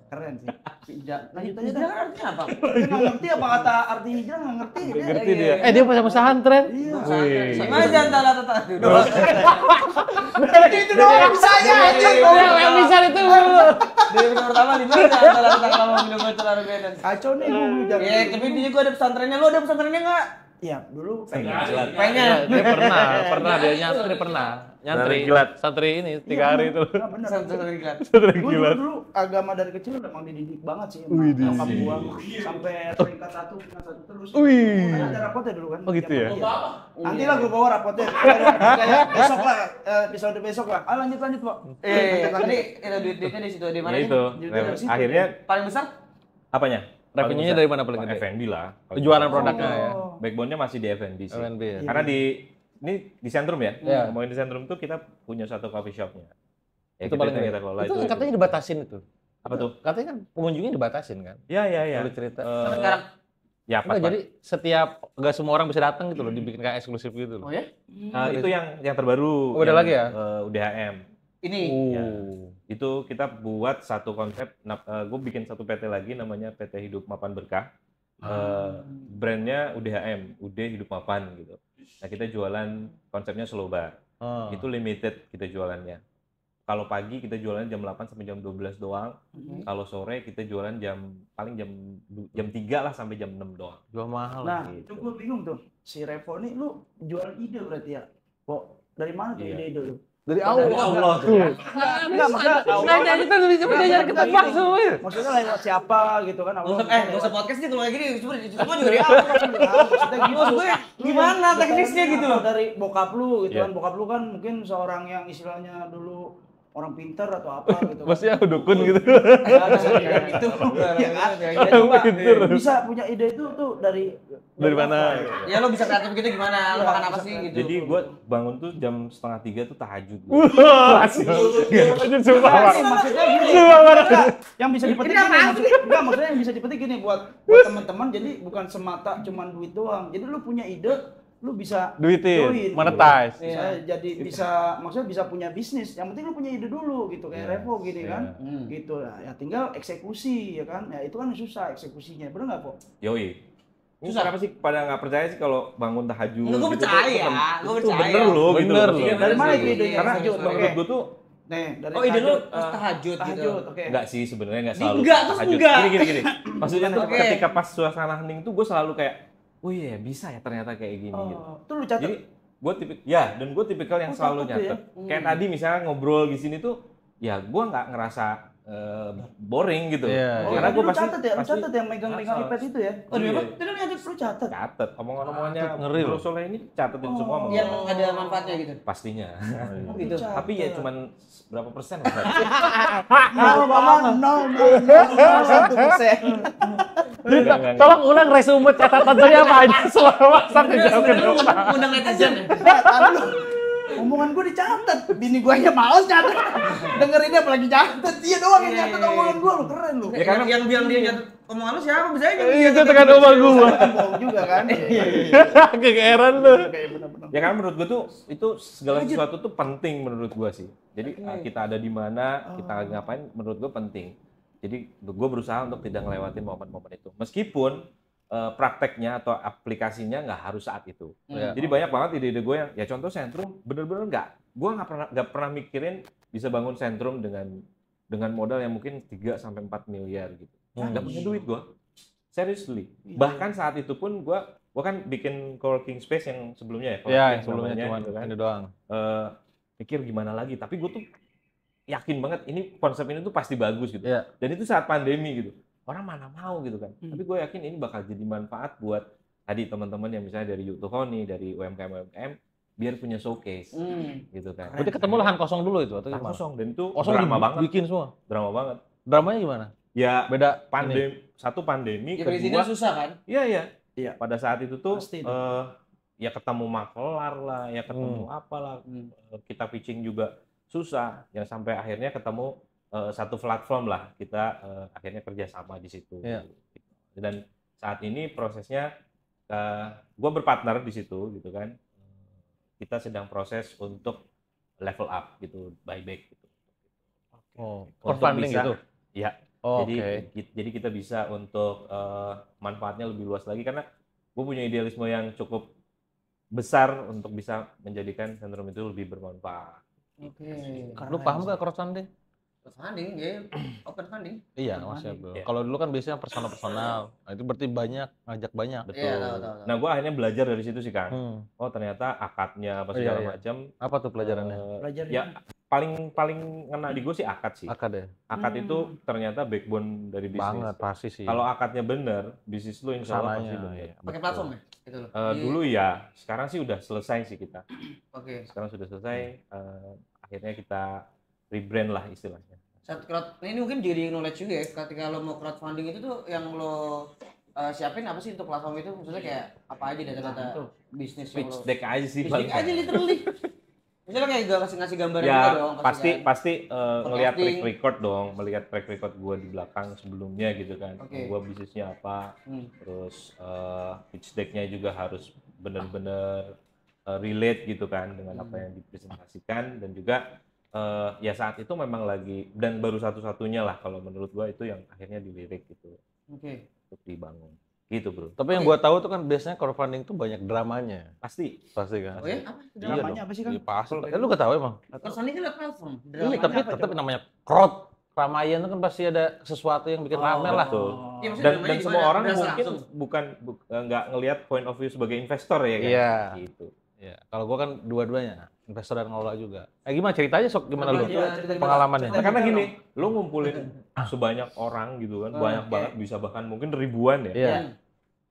Speaker 3: keren sih.
Speaker 4: Hijrah.
Speaker 3: Lanjut aja
Speaker 4: Hijrah
Speaker 3: dah.
Speaker 4: kan artinya apa?
Speaker 3: Dia nggak ngerti apa kata arti hijrah nggak ngerti.
Speaker 1: Nggak ngerti dia.
Speaker 2: Dia punya pesantren.
Speaker 3: Iya.
Speaker 4: Sama aja antara tetap itu.
Speaker 3: Itu doang yang bisa aja.
Speaker 2: Yang bisa itu.
Speaker 4: Dari episode pertama di mana antara tetap kalau minum botol Armageddon.
Speaker 3: Kacau nih lu jadi.
Speaker 4: Ya, tapi intinya gue ada pesantrennya. Lu ada pesantrennya nggak?
Speaker 3: Iya, dulu pengen.
Speaker 4: Pengen.
Speaker 2: Dia pernah dia nyantri pernah. Nyantri
Speaker 1: Kilat.
Speaker 2: santri ini 3 hari itu.
Speaker 3: Nah, bener.
Speaker 4: Pesantren kilat.
Speaker 3: Dulu agama dari kecil memang dididik banget sih sama nyokap gua sampai peringkat 1 terus. Ada rapotnya dulu kan.
Speaker 2: Oh, gitu ya?
Speaker 3: Iya. Nanti lah gua bawa rapotnya. Kayak besok lah, episode besok lah. Lanjut Pak.
Speaker 4: Tadi itu duitnya di situ di mana
Speaker 1: Ya
Speaker 4: nih?
Speaker 1: itu.
Speaker 3: Jadi dari situ.
Speaker 1: Akhirnya
Speaker 4: Paling besar?
Speaker 1: apanya?
Speaker 2: Revenue-nya dari mana paling gede?
Speaker 1: F&B lah.
Speaker 2: Jualan produknya ya.
Speaker 1: Backbone-nya masih di F&B sih.
Speaker 2: F&B ya.
Speaker 1: Karena ini di Sentrum ya.
Speaker 2: Iya.
Speaker 1: Ngomongin di Sentrum tuh kita punya satu coffee shop-nya. Ya,
Speaker 2: Itu paling
Speaker 1: kita
Speaker 2: gede.
Speaker 1: kelola
Speaker 2: Itu katanya dibatasin itu.
Speaker 1: Apa tuh?
Speaker 2: Katanya kan pengunjungnya dibatasin kan.
Speaker 1: Ya.
Speaker 2: Lu cerita.
Speaker 4: Sampai sekarang.
Speaker 1: Ya pas.
Speaker 2: Enggak, jadi setiap enggak semua orang bisa datang gitu loh, dibikin kayak eksklusif gitu loh.
Speaker 4: Oh ya?
Speaker 1: Itu yang terbaru.
Speaker 2: Oh, ada
Speaker 1: yang,
Speaker 2: lagi ya?
Speaker 1: UDHM.
Speaker 4: Ini.
Speaker 1: Ya. Itu kita buat satu konsep. Gue bikin satu PT lagi namanya PT Hidup Mapan Berkah. Brandnya UDHM, UD Hidup Mapan gitu. Nah kita jualan konsepnya slow bar. Itu limited kita jualannya. Kalau pagi kita jualan jam 8 sampai jam 12 doang. Kalau sore kita jualan paling jam 3 lah sampai jam 6 doang.
Speaker 2: Jual mahal.
Speaker 3: Nah,
Speaker 1: gitu.
Speaker 3: itu gue bingung tuh. Si Revo nih lu jual ide berarti ya? Kok dari mana tuh
Speaker 1: Iya.
Speaker 3: ide-ide lu?
Speaker 2: Dari
Speaker 1: Allah tuh.
Speaker 3: Enggak, maksudnya
Speaker 2: Nanya kita dari siapa dia nyari kita bang semuanya.
Speaker 3: Maksudnya lewat siapa gitu kan?
Speaker 4: Gak usah podcast nih kalau kayak gini, semua juga di awal.
Speaker 3: Maksudnya gitu.
Speaker 4: Maksud gue gimana teknisnya gitu loh.
Speaker 3: Dari bokap lu gitu
Speaker 1: Iya.
Speaker 3: kan. Bokap lu kan mungkin seorang yang istilahnya dulu orang pintar atau apa gitu.
Speaker 2: Maksudnya dukun gitu.
Speaker 3: Itu ya kan. Coba
Speaker 2: Pinter.
Speaker 3: bisa punya ide itu tuh dari
Speaker 2: mana?
Speaker 4: Ya lo bisa kreatif gitu gimana? Lo makan apa sih gitu?
Speaker 1: Jadi gue bangun tuh jam 2:30 tuh tahajud.
Speaker 2: Itu sumpah.
Speaker 3: Maksudnya gini. Yang bisa dipetik gini, maksudnya yang bisa dipetik gini buat teman-teman. Jadi bukan semata cuman duit doang. Jadi lu punya ide, lu bisa
Speaker 2: Duitin,
Speaker 3: join,
Speaker 2: monetize.
Speaker 3: gitu. Bisa maksudnya bisa punya bisnis. Yang penting lu punya ide dulu gitu kayak Revo gini kan. Gitu lah. Ya tinggal eksekusi ya kan. Ya itu kan susah eksekusinya. Bener enggak, Po?
Speaker 1: Yoi. Susah apa sih pada nggak percaya sih kalau bangun tahajud?
Speaker 4: Enggak, gue
Speaker 1: gitu tuh,
Speaker 4: percaya.
Speaker 1: itu
Speaker 4: Gue
Speaker 1: tuh
Speaker 4: percaya.
Speaker 1: bener loh gitu.
Speaker 2: Bener
Speaker 1: Maksudnya
Speaker 2: loh.
Speaker 3: Dari mana
Speaker 1: sih.
Speaker 3: itu idenya?
Speaker 1: Karena
Speaker 3: Tahajud,
Speaker 1: menurut
Speaker 3: oke.
Speaker 1: gue tuh
Speaker 3: Nih, dari
Speaker 4: Oh ide lo
Speaker 3: tahajud,
Speaker 4: pas tahajud gitu.
Speaker 3: tahajud, oke.
Speaker 1: enggak sih sebenarnya enggak selalu
Speaker 4: Enggak, terus
Speaker 1: tahajud.
Speaker 4: enggak.
Speaker 1: Gini. Maksudnya tuh
Speaker 4: Oke.
Speaker 1: ketika pas suasana hening tuh gue selalu kayak, oh iya bisa ya ternyata kayak gini gitu.
Speaker 3: Oh, tuh lu catat.
Speaker 1: Jadi gue tipikal yang
Speaker 3: Oh,
Speaker 1: selalu
Speaker 3: catat tuh ya?
Speaker 1: nyatet. Kayak tadi misalnya ngobrol di sini tuh, ya gue nggak ngerasa boring gitu.
Speaker 2: Iya,
Speaker 3: Oh,
Speaker 1: Karena
Speaker 3: tadi
Speaker 1: gue
Speaker 3: lu
Speaker 1: pasti
Speaker 3: catat ya, lu catat yang megang-megang
Speaker 1: asal.
Speaker 3: iPad itu ya.
Speaker 4: Oh, demi apa?
Speaker 3: Itu lu catat, lu catat.
Speaker 1: catet omongannya
Speaker 2: ngeri loh.
Speaker 1: Bro Soleh ini catetin semua omongan.
Speaker 4: Yang ada manfaatnya gitu.
Speaker 1: Pastinya.
Speaker 3: Oh,
Speaker 4: Gitu.
Speaker 3: catat.
Speaker 1: Tapi ya cuman berapa persen lah.
Speaker 3: Nol, Mama, 0,1%.
Speaker 2: Tolong ulang resume catatan saya apa aja selama masak di jam kedokteran.
Speaker 4: Undang netizen ya.
Speaker 3: Omongan gue dicatat, bini gue aja males catat. Dengerinnya apalagi catat, dia doang yang catat omongan gue, lu keren lu.
Speaker 4: Ya karena yang bilang dia nyatet omongan lu siapa? Bisa aja.
Speaker 2: Iya, itu tekan omongan gua.
Speaker 3: Bohong juga kan.
Speaker 2: Kegeeran lu.
Speaker 1: Ya kan menurut gue tuh itu segala sesuatu tuh penting menurut gue sih. Jadi kita ada di mana, kita ngapain menurut gue penting. Jadi gue berusaha untuk tidak ngelewatin momen-momen itu. Meskipun prakteknya atau aplikasinya nggak harus saat itu. Jadi banyak banget ide-ide gue yang ya contoh sentrum bener-bener gue nggak pernah mikirin bisa bangun sentrum dengan modal yang mungkin 3 sampai 4 miliar gitu. Nggak punya duit gue. Seriously. Bahkan saat itu pun gue kan bikin co-working space yang sebelumnya ya.
Speaker 2: Iya, yang sebelumnya cuma
Speaker 1: gitu kan.
Speaker 2: ini doang.
Speaker 1: Pikir gimana lagi, tapi gue tuh yakin banget ini konsep ini tuh pasti bagus gitu.
Speaker 2: Iya.
Speaker 1: Dan itu saat pandemi gitu. Orang mana mau gitu kan. Tapi gue yakin ini bakal jadi manfaat buat tadi teman-teman yang misalnya dari Youtuhoni, dari UMKM biar punya showcase gitu kan.
Speaker 2: Berarti ketemu lahan kosong dulu itu atau
Speaker 1: Lahan
Speaker 2: gimana?
Speaker 1: kosong dan itu
Speaker 2: Kosong
Speaker 1: drama banget.
Speaker 2: bikin semua.
Speaker 1: Drama banget.
Speaker 2: Dramanya gimana?
Speaker 1: Ya
Speaker 2: Beda
Speaker 1: satu pandemi,
Speaker 4: Ya perizinan
Speaker 1: kedua
Speaker 4: susah kan?
Speaker 1: iya.
Speaker 3: Iya.
Speaker 1: Pada saat itu tuh
Speaker 3: Pasti.
Speaker 1: ya ketemu makelar lah, ya ketemu apalah. Kita pitching juga susah. Yang sampai akhirnya ketemu satu platform lah, kita akhirnya kerjasama di situ.
Speaker 2: Iya.
Speaker 1: Dan saat ini prosesnya, gue berpartner di situ gitu kan. Kita sedang proses untuk level up gitu, buyback gitu.
Speaker 2: Oh,
Speaker 1: Untuk
Speaker 2: crowdfunding
Speaker 1: bisa-
Speaker 2: gitu?
Speaker 1: Ya.
Speaker 2: Oh,
Speaker 1: Jadi kita bisa untuk manfaatnya lebih luas lagi karena gue punya idealisme yang cukup besar untuk bisa menjadikan sentrum itu lebih bermanfaat.
Speaker 4: Oke.
Speaker 2: Lu paham gak crowdfunding?
Speaker 4: Funding ya, open funding.
Speaker 2: Iya, maksudnya bro.
Speaker 1: Iya.
Speaker 2: Kalau dulu kan biasanya personal. Nah, itu berarti ngajak banyak.
Speaker 1: Betul.
Speaker 4: Iya, tahu.
Speaker 1: Nah, gue akhirnya belajar dari situ sih, Kang.
Speaker 2: Hmm.
Speaker 1: Oh, ternyata akadnya apa
Speaker 2: Oh,
Speaker 1: segala
Speaker 2: iya.
Speaker 1: macam.
Speaker 2: Apa tuh pelajarannya?
Speaker 3: Belajar
Speaker 1: Ya, paling ngena di gue sih akad sih.
Speaker 2: Akad ya?
Speaker 1: Akad itu ternyata backbone dari bisnis.
Speaker 2: Banget, pasti sih.
Speaker 1: Kalau akadnya bener, bisnis lu insya Allah pasti
Speaker 2: Kesananya,
Speaker 1: bener.
Speaker 2: iya.
Speaker 4: Pakai platform ya? Gitu loh.
Speaker 1: Dulu ya, sekarang sih udah selesai sih kita.
Speaker 4: Oke.
Speaker 1: Sekarang sudah selesai. Akhirnya kita rebrand lah istilahnya.
Speaker 4: Ini mungkin jadi knowledge juga ya, ketika lo mau crowdfunding itu tuh yang lo siapin apa sih untuk platform itu? Maksudnya kayak apa aja data-data bisnis yang
Speaker 1: Pitch
Speaker 4: lo
Speaker 1: deck aja sih.
Speaker 4: pitch deck
Speaker 1: paling.
Speaker 4: aja literally. Misalnya kayak gak ngasih gambar
Speaker 1: Ya
Speaker 4: juga dong.
Speaker 1: pasti ngelihat
Speaker 4: Forecasting.
Speaker 1: track record dong, melihat track record gue di belakang sebelumnya gitu kan.
Speaker 4: Oke.
Speaker 1: Gue bisnisnya apa, terus pitch deck-nya juga harus benar-benar relate gitu kan dengan apa yang dipresentasikan dan juga ya saat itu memang lagi dan baru satu-satunya lah kalau menurut gue itu yang akhirnya dilirik gitu
Speaker 4: Oke.
Speaker 1: untuk dibangun gitu bro.
Speaker 2: Tapi yang gua tahu tuh kan biasanya crowdfunding tuh banyak dramanya.
Speaker 1: Pasti
Speaker 2: Kan?
Speaker 4: Oh ya? Apa?
Speaker 2: Iya
Speaker 3: Dramanya
Speaker 2: dong.
Speaker 3: apa sih, Kang?
Speaker 2: Iya, pasti. Lu gak tahu emang?
Speaker 4: Crowdfunding kan lewat platform.
Speaker 2: Ini
Speaker 4: Dramanya
Speaker 2: tapi
Speaker 4: apa
Speaker 2: tetap
Speaker 4: coba?
Speaker 2: namanya crowd. Ramaian itu kan pasti ada sesuatu yang bikin rame lah.
Speaker 1: betul.
Speaker 4: Iya, maksudnya
Speaker 1: Dan
Speaker 4: dramanya
Speaker 1: semua
Speaker 4: gimana?
Speaker 1: orang
Speaker 4: Berasa
Speaker 1: mungkin
Speaker 4: langsung.
Speaker 1: nggak ngelihat point of view sebagai investor ya kan.
Speaker 2: Iya.
Speaker 1: Gitu.
Speaker 2: Iya. Kalau gua kan dua-duanya, investor dan ngelola juga. Gimana ceritanya sok gimana lu?
Speaker 4: Iya, cerita gimana?
Speaker 2: Pengalamannya.
Speaker 1: Nah, karena gini, lu ngumpulin sebanyak orang gitu kan, banyak
Speaker 4: oke.
Speaker 1: banget, bisa bahkan mungkin ribuan ya.
Speaker 2: Iya.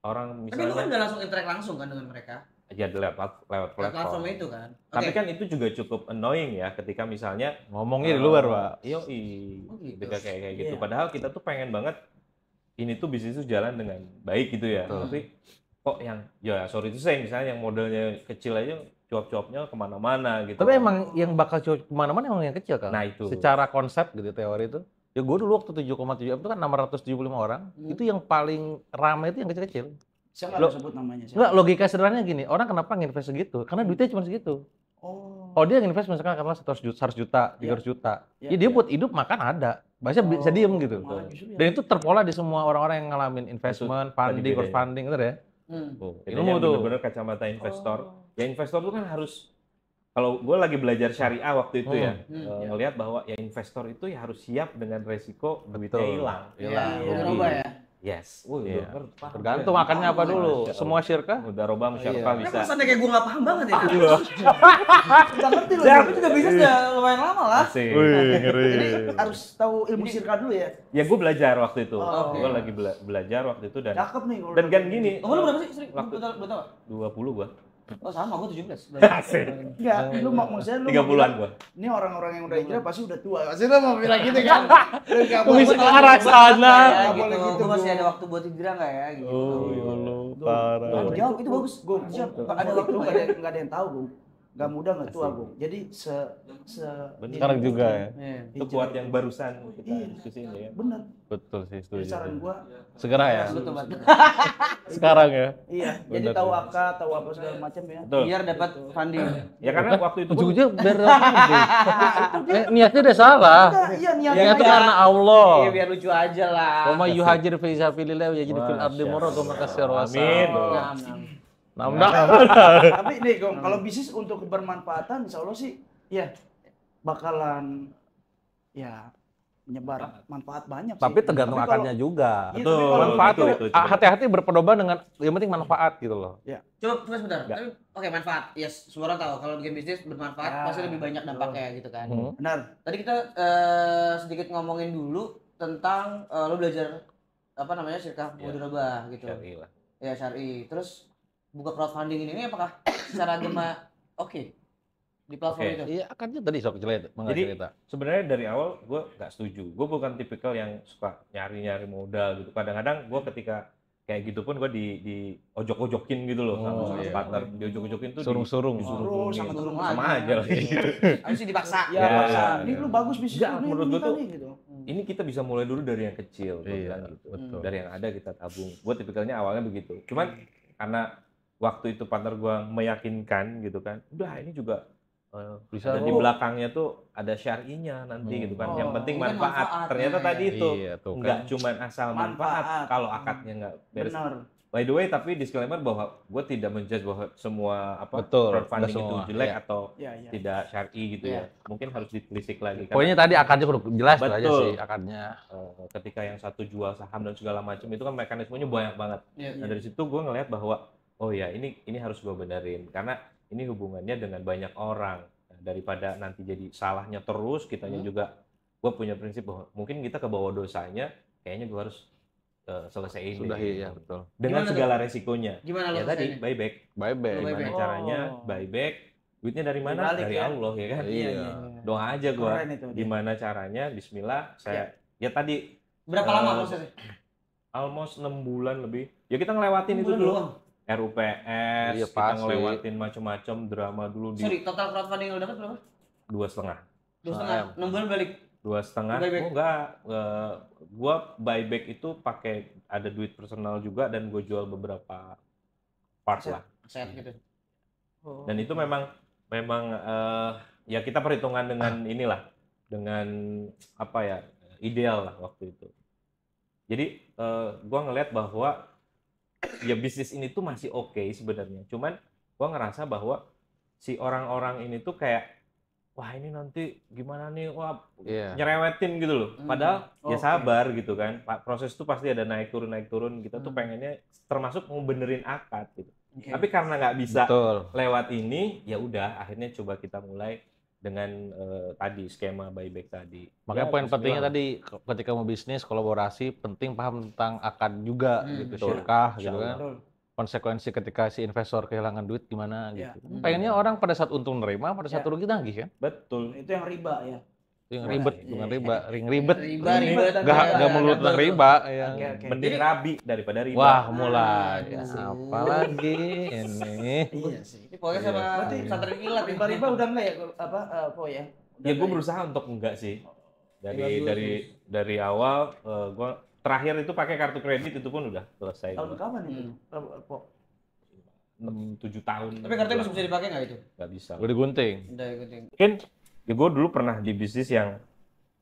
Speaker 1: Orang
Speaker 4: Tapi lu kan
Speaker 1: misalnya
Speaker 4: nggak langsung interact langsung kan dengan mereka?
Speaker 1: ya lewat
Speaker 4: Lewat platform
Speaker 1: platform.
Speaker 4: itu kan?
Speaker 1: Tapi
Speaker 4: Oke.
Speaker 1: kan itu juga cukup annoying ya ketika misalnya
Speaker 2: Ngomongnya di luar, Pak.
Speaker 1: Yoi.
Speaker 4: Oh, gitu.
Speaker 1: Ketika kayak gitu.
Speaker 3: Iya.
Speaker 1: Padahal kita tuh pengen banget ini tuh bisnis tuh jalan dengan baik gitu ya.
Speaker 2: Betul.
Speaker 1: Tapi kok yang ya sorry itu saya misalnya yang modelnya kecil aja cuap-cuapnya kemana-mana gitu.
Speaker 2: Tapi emang yang bakal kemana-mana emang yang kecil kan?
Speaker 1: Nah, itu.
Speaker 2: Secara konsep gitu teori itu. Ya gue dulu waktu 7,7 itu kan 675 orang. Itu yang paling ramai itu yang kecil-kecil.
Speaker 3: Saya nggak sebut namanya.
Speaker 2: Enggak, logika sederhananya gini. Orang kenapa nginvest segitu? Karena duitnya cuma segitu.
Speaker 3: Oh.
Speaker 2: Kalau dia nginvest misalkan karena 100 juta, 300 juta.
Speaker 3: Iya,
Speaker 2: Ya dia
Speaker 3: iya.
Speaker 2: buat hidup makan ada. Bahasanya bisa diem gitu.
Speaker 3: Malah justru ya.
Speaker 2: Dan itu terpola di semua orang-orang yang ngalamin investment, funding,
Speaker 1: bedanya.
Speaker 2: crowdfunding gitu ya.
Speaker 1: Oh,
Speaker 2: Ilmu
Speaker 1: bedanya
Speaker 2: tuh.
Speaker 1: bener-bener kacamata investor. Ya investor tuh kan harus kalau gue lagi belajar syariah waktu itu ya, ngelihat bahwa ya investor itu ya harus siap dengan resiko duitnya
Speaker 2: Betul.
Speaker 1: hilang.
Speaker 4: Iya,
Speaker 2: Rugi.
Speaker 4: udah rubah ya.
Speaker 1: Yes.
Speaker 2: Iya.
Speaker 1: Paham.
Speaker 2: Tergantung makannya apa dulu.
Speaker 1: Masya Allah.
Speaker 2: Semua syirkah?
Speaker 1: Udah robah musyarakah
Speaker 4: Tapi
Speaker 1: bisa.
Speaker 4: pesannya kayak gue nggak paham banget ya.
Speaker 3: Udah ngerti loh.
Speaker 4: Tapi juga bisnis udah lumayan lama lah.
Speaker 1: Asik.
Speaker 3: Jadi harus tahu ilmu sirka dulu ya.
Speaker 1: Ya gue belajar waktu itu.
Speaker 3: Oh,
Speaker 1: Gue lagi belajar waktu itu dan
Speaker 3: Cakep nih kalau.
Speaker 1: dan kan gini.
Speaker 4: Umur lu berapa sih? Sering?
Speaker 1: Waktu-
Speaker 4: Betul.
Speaker 1: 20 gua.
Speaker 4: Oh sama, gue 17.
Speaker 1: Asik.
Speaker 3: Enggak, lu maksudnya lu
Speaker 1: 30-an gua.
Speaker 3: Ini orang-orang yang udah hijrah pasti udah tua. Pasti lu mau bilang gitu kan. Lu enggak
Speaker 2: Lu bisa ke arah sana.
Speaker 3: Nggak boleh gitu,
Speaker 4: Gue masih
Speaker 3: Bung.
Speaker 4: ada waktu buat hijrah nggak ya? Gitu.
Speaker 2: Oh, ya Allah, parah.
Speaker 4: Jauh, itu bagus.
Speaker 3: Gue
Speaker 4: Ada waktu
Speaker 3: itu
Speaker 4: nggak ya?
Speaker 3: nggak ada yang tahu, Bung. Gak muda nggak tua, Bung. Jadi
Speaker 2: Sekarang juga ya.
Speaker 4: Iya.
Speaker 1: Itu kuat yang barusan kita
Speaker 3: Iya.
Speaker 1: diskusiin ya.
Speaker 3: Bener.
Speaker 2: Betul sih,
Speaker 3: Jadi
Speaker 2: setuju.
Speaker 3: saran gua
Speaker 2: Segera ya.
Speaker 4: Lu tuh, Bat.
Speaker 2: Sekarang ya.
Speaker 3: iya. Jadi
Speaker 2: Bener,
Speaker 3: tahu
Speaker 2: ya.
Speaker 3: akad, tahu apa segala macam ya.
Speaker 1: Betul.
Speaker 4: Biar dapat funding.
Speaker 1: Ya karena waktu itu pun
Speaker 2: Ujung-ujungnya biar niatnya udah salah.
Speaker 3: Enggak, iya niatnya.
Speaker 2: Niatnya
Speaker 3: aja.
Speaker 2: karena Allah.
Speaker 4: Iya, biar lucu aja lah.
Speaker 2: Wa may yuhajir fi sabilillah yajid fil ardi muraghaman katsira wa
Speaker 1: Amin.
Speaker 2: Nah,
Speaker 3: Tapi nih, Gong, kalau bisnis untuk kebermanfaatan insya Allah sih ya bakalan ya menyebar manfaat banyak sih.
Speaker 2: tapi tergantung
Speaker 3: Tapi kalau-
Speaker 2: akarnya juga.
Speaker 3: Iya,
Speaker 1: Betul.
Speaker 3: tapi kalau-
Speaker 2: Manfaat
Speaker 1: Itu,
Speaker 2: tuh
Speaker 1: itu.
Speaker 2: hati-hati berpedoman dengan yang penting manfaat gitu loh.
Speaker 4: Coba sebentar. Tapi oke, manfaat. Yes, semua orang tahu kalau bikin bisnis bermanfaat
Speaker 3: Ya,
Speaker 4: pasti lebih banyak dampaknya gitu kan.
Speaker 3: Benar.
Speaker 4: Tadi kita sedikit ngomongin dulu tentang lo belajar apa namanya syirkah mudharabah gitu.
Speaker 1: Syar'i lah.
Speaker 4: Ya syar'i. Terus buka crowdfunding ini apakah secara agama oke di platform
Speaker 1: Oke.
Speaker 4: itu?
Speaker 2: Iya, akarnya tadi sok cerita.
Speaker 1: Jadi sebenarnya dari awal gue nggak setuju. Gue bukan tipikal yang suka nyari-nyari modal gitu. Kadang-kadang gue ketika kayak gitu pun gue di ojok-ojokin gitu loh sama
Speaker 2: iya.
Speaker 1: partner. Di ojok-ojokin tuh
Speaker 2: Surung-surung.
Speaker 3: Suruh sama turun
Speaker 4: lagi.
Speaker 1: sama aja lah.
Speaker 4: Harus dipaksa.
Speaker 3: Ya,
Speaker 1: Ya.
Speaker 3: maksa. Ini lu bagus bisnis
Speaker 1: Enggak,
Speaker 3: lu nih,
Speaker 1: menurut
Speaker 3: lu
Speaker 1: gua
Speaker 3: minta
Speaker 1: tuh
Speaker 3: nih, gitu.
Speaker 1: Ini kita bisa mulai dulu dari yang kecil. gua
Speaker 2: Iya,
Speaker 1: bilang gitu.
Speaker 2: betul.
Speaker 1: Dari yang ada kita tabung. Gue tipikalnya awalnya begitu. Cuman karena waktu itu partner gue meyakinkan gitu kan, udah ini juga
Speaker 2: Bisa
Speaker 1: ada di
Speaker 2: lo.
Speaker 1: belakangnya tuh ada syar'inya nanti gitu kan.
Speaker 3: Oh,
Speaker 1: Yang penting
Speaker 4: ini kan
Speaker 1: manfaat.
Speaker 4: manfaatnya,
Speaker 1: Ternyata
Speaker 4: ya.
Speaker 1: tadi itu
Speaker 2: Iya, tuh kan.
Speaker 1: nggak cuman asal manfaat.
Speaker 3: Manfaat.
Speaker 1: Kalau akadnya nggak beres.
Speaker 3: Benar.
Speaker 1: By the way, tapi disclaimer bahwa gue tidak menjudge bahwa semua apa
Speaker 2: Betul,
Speaker 1: crowdfunding
Speaker 2: nggak
Speaker 1: itu
Speaker 2: semua,
Speaker 1: jelek
Speaker 2: iya.
Speaker 1: atau
Speaker 3: Iya, iya.
Speaker 1: tidak syar'i gitu
Speaker 4: Iya.
Speaker 1: ya. Mungkin harus ditelisik lagi. Karena,
Speaker 2: Pokoknya tadi akarnya udah jelas tuh aja
Speaker 1: Betul.
Speaker 2: sih akarnya.
Speaker 1: ketika yang satu jual saham dan segala macam itu kan mekanismenya banyak banget.
Speaker 4: Iya.
Speaker 1: Nah dari situ gue ngelihat bahwa oh ya ini harus gue benerin karena ini hubungannya dengan banyak orang. Nah, daripada nanti jadi salahnya terus, kitanya juga gue punya prinsip bahwa mungkin kita kebawa dosanya, kayaknya gue harus selesaiin
Speaker 2: Sudah
Speaker 1: deh.
Speaker 2: iya betul.
Speaker 1: Dengan
Speaker 4: Gimana
Speaker 1: segala resikonya.
Speaker 4: Gimana
Speaker 1: Ya
Speaker 4: lo
Speaker 1: tadi
Speaker 4: selesainya?
Speaker 1: buyback.
Speaker 2: Bye-bye.
Speaker 4: Bye-bye.
Speaker 1: Gimana
Speaker 3: Oh.
Speaker 1: caranya buyback? Duitnya dari mana?
Speaker 3: Dibalik
Speaker 1: Dari
Speaker 3: ya?
Speaker 1: Allah ya kan.
Speaker 2: Iya.
Speaker 1: Doa aja gue.
Speaker 3: Keren itu.
Speaker 1: Gimana caranya? Bismillah. Saya ya tadi
Speaker 4: Berapa lama
Speaker 1: Eh,
Speaker 4: prosesnya?
Speaker 1: almost 6 bulan lebih. Ya kita ngelewatin itu
Speaker 4: Bulan
Speaker 1: dulu.
Speaker 4: doang.
Speaker 1: RUPS,
Speaker 2: Iya,
Speaker 1: kita
Speaker 2: pasti.
Speaker 1: ngelewatin macam-macam drama dulu di
Speaker 4: Sorry, total crowdfunding yang lo dapat berapa?
Speaker 1: 2,5.
Speaker 4: 2,5. 6 bulan balik.
Speaker 1: 2,5.
Speaker 4: Buyback?
Speaker 1: Oh enggak, gua buyback itu pakai ada duit personal juga dan gue jual beberapa part lah.
Speaker 4: Set gitu.
Speaker 1: Dan itu memang ya kita perhitungan dengan inilah, dengan apa ya ideal lah waktu itu. Jadi gua ngelihat bahwa ya bisnis ini tuh masih oke sebenarnya. Cuman gua ngerasa bahwa si orang-orang ini tuh kayak wah ini nanti gimana nih, wah
Speaker 2: Iya.
Speaker 1: nyerewetin gitu loh. Padahal ya
Speaker 3: Oke.
Speaker 1: sabar gitu kan. Proses tuh pasti ada naik turun. Kita tuh pengennya termasuk mau benerin akad gitu.
Speaker 3: Oke.
Speaker 1: Tapi karena nggak bisa
Speaker 2: Betul.
Speaker 1: lewat ini, ya udah akhirnya coba kita mulai dengan tadi skema buyback tadi.
Speaker 2: Makanya
Speaker 1: Ya,
Speaker 2: poin
Speaker 1: bismillah.
Speaker 2: pentingnya tadi ketika mau bisnis kolaborasi penting paham tentang akad juga gitu,
Speaker 1: betul.
Speaker 2: syirkah gitu
Speaker 1: Insya
Speaker 2: kan.
Speaker 3: Betul.
Speaker 2: Konsekuensi ketika si investor kehilangan duit gimana
Speaker 3: Iya.
Speaker 2: gitu. Pengennya orang pada saat untung nerima, pada saat
Speaker 3: Iya.
Speaker 2: rugi nagih kan.
Speaker 1: Betul.
Speaker 3: Itu yang riba ya.
Speaker 2: Itu yang
Speaker 1: Wah,
Speaker 2: ribet,
Speaker 1: iya.
Speaker 2: bukan riba, ribet.
Speaker 4: Riba, ribet.
Speaker 2: Gak melulu tentang riba ya.
Speaker 3: Oke, oke.
Speaker 1: Mending rabi daripada riba.
Speaker 2: Wah, mulai.
Speaker 4: Aduh.
Speaker 2: Apalagi ini.
Speaker 3: Iya sih.
Speaker 4: Ini pokoknya sama
Speaker 3: Berarti
Speaker 4: pesantren kilat ya.
Speaker 3: Riba-riba udah enggak ya apa Po ya? Udah
Speaker 1: Ya gue
Speaker 3: enggak
Speaker 1: berusaha untuk enggak sih.
Speaker 4: Bagus,
Speaker 1: Dari awal gue terakhir itu pakai kartu kredit itu pun udah selesai.
Speaker 3: Tahun kapan itu? Po?
Speaker 1: 6-7 tahun.
Speaker 4: Tapi kartunya masih bisa dipakai nggak itu?
Speaker 1: Nggak bisa.
Speaker 2: Udah digunting.
Speaker 4: Udah ikutin.
Speaker 1: Mungkin ya gue dulu pernah di bisnis yang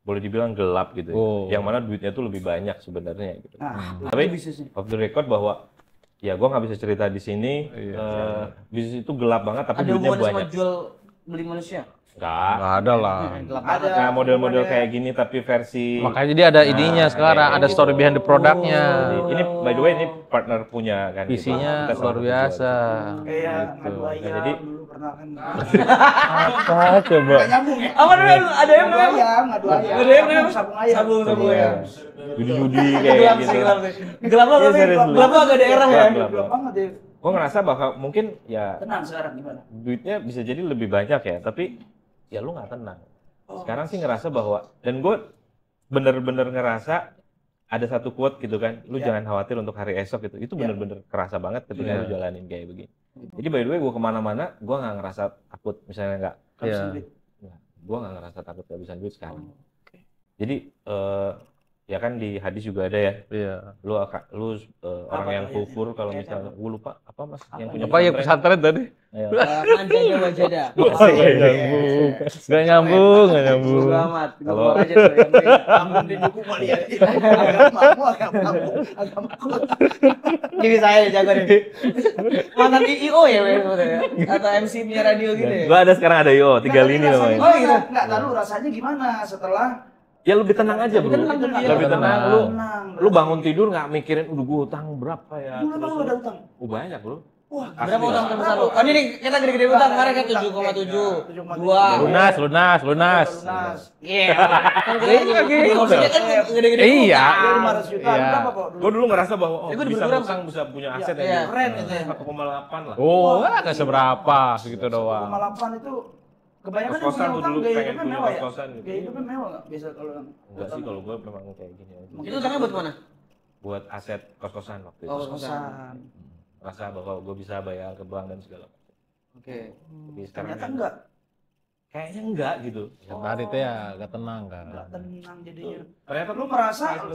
Speaker 1: boleh dibilang gelap gitu. ya.
Speaker 2: Oh.
Speaker 1: Yang mana duitnya tuh lebih banyak sebenarnya gitu.
Speaker 3: Nah,
Speaker 1: Tapi
Speaker 3: itu bisnisnya.
Speaker 1: off the record bahwa ya gue nggak bisa cerita di sini. Bisnis itu gelap banget tapi
Speaker 4: Ada
Speaker 1: duitnya
Speaker 4: hubungannya sama
Speaker 1: banyak.
Speaker 4: jual beli manusia?
Speaker 1: Enggak.
Speaker 2: Nggak ada lah.
Speaker 4: Gelap
Speaker 3: Ada.
Speaker 4: banget.
Speaker 1: Nah, model-model
Speaker 3: ada-
Speaker 1: kayak gini tapi versi
Speaker 2: Makanya jadi ada ininya
Speaker 1: Nah,
Speaker 2: sekarang,
Speaker 1: kayak
Speaker 2: ada
Speaker 1: gitu.
Speaker 2: story behind the produknya.
Speaker 1: Ini by the way ini partner punya kan. gitu.
Speaker 2: Visinya
Speaker 1: Kita
Speaker 2: luar
Speaker 1: salah satu
Speaker 2: biasa.
Speaker 3: Kayak
Speaker 2: Gitu.
Speaker 3: ngadu ayam
Speaker 1: jadi
Speaker 3: dulu pernah kan.
Speaker 2: Apa coba?
Speaker 3: Nggak nyambung ya?
Speaker 4: Apa namanya? Ada yang
Speaker 3: Ngadu ayam, ngadu ayam.
Speaker 4: Ngadu ayam namanya?
Speaker 3: Sabung ayam.
Speaker 4: Sabung
Speaker 1: jual.
Speaker 4: ayam.
Speaker 1: Judi-judi kayak
Speaker 4: Gelap
Speaker 1: gitu.
Speaker 4: sih, gelap sih. Gelap banget
Speaker 1: Iya,
Speaker 4: tapi
Speaker 1: serius,
Speaker 4: gelap agak daerah ya.
Speaker 1: Gelap.
Speaker 3: Gelap banget ya.
Speaker 1: Gue ngerasa bahwa mungkin ya
Speaker 3: Tenang sekarang gimana?
Speaker 1: duitnya bisa jadi lebih banyak ya, tapi ya lu nggak tenang. Sekarang sih ngerasa bahwa, dan gue bener-bener ngerasa ada satu quote gitu kan, lu jangan khawatir untuk hari esok gitu. Itu bener-bener kerasa banget ketika lu jalanin kayak begini. Jadi by the way gue kemana-mana, gue nggak ngerasa takut misalnya nggak. Gue nggak ngerasa takut kehabisan duit sekarang. Jadi ya kan di hadis juga ada ya. Lu orang yang kufur kalau misalnya gue lupa apa mas yang punya
Speaker 2: Apa yang pesantren tadi?
Speaker 4: Manjada wajada.
Speaker 2: Gak nyambung.
Speaker 4: Bodo amat.
Speaker 1: Kalau-
Speaker 4: Ngomong aja tuh yang penting.
Speaker 3: Kamu didukung kali ya. Agamaku.
Speaker 4: Ini saya jago nih. Mantan IO ya sebenarnya. Atau MC punya radio gitu ya.
Speaker 1: Gue ada sekarang ada yo 3 lini namanya.
Speaker 4: Oh, gitu.
Speaker 3: Enggak, tahu rasanya gimana setelah
Speaker 1: Ya lebih tenang aja bro.
Speaker 4: Lebih tenang,
Speaker 1: Lebih tenang.
Speaker 3: tenang.
Speaker 1: Lu bangun tidur nggak mikirin udah gue utang berapa ya.
Speaker 3: Dulu emang lu ada utang?
Speaker 1: Banyak bro.
Speaker 3: Wah,
Speaker 4: Berapa utang terbesar lu? Oh ini kita gede-gede utang kemarin kan 7,7. 2.
Speaker 2: Lunas.
Speaker 4: Iya. Kan gede. Maksudnya kan gede-gede.
Speaker 2: Iya.
Speaker 3: 500 juta.
Speaker 2: Iya.
Speaker 3: Berapa kok?
Speaker 1: Gue dulu ngerasa bahwa
Speaker 4: gua
Speaker 1: bisa
Speaker 4: berkurang.
Speaker 1: utang bisa punya aset
Speaker 4: Iya,
Speaker 1: ya.
Speaker 3: keren itu ya.
Speaker 1: 1,8 lah.
Speaker 2: Oh, nggak seberapa segitu doang.
Speaker 3: 1,8 itu kebanyakan yang
Speaker 1: Kos-kosan
Speaker 3: punya
Speaker 1: tuh
Speaker 3: utang
Speaker 1: dulu
Speaker 3: gaya
Speaker 1: pengen
Speaker 3: hidupnya
Speaker 1: punya
Speaker 3: mewah ya?
Speaker 1: kos-kosan gitu.
Speaker 3: Gaya hidupnya mewah nggak? Biasa kalau yang
Speaker 1: Enggak sih kalau gue memang kayak gini aja.
Speaker 4: Itu utangnya buat mana?
Speaker 1: Buat aset kos-kosan waktu itu.
Speaker 4: Oh,
Speaker 3: kos-kosan.
Speaker 1: Rasa bahwa gue bisa bayar ke bank dan segala macam.
Speaker 4: Oke.
Speaker 1: Tapi sekarang
Speaker 3: Ternyata enggak.
Speaker 1: kayaknya enggak gitu.
Speaker 2: Yang tadi tuh ya gak tenang kan.
Speaker 3: Enggak tenang jadinya.
Speaker 1: Ternyata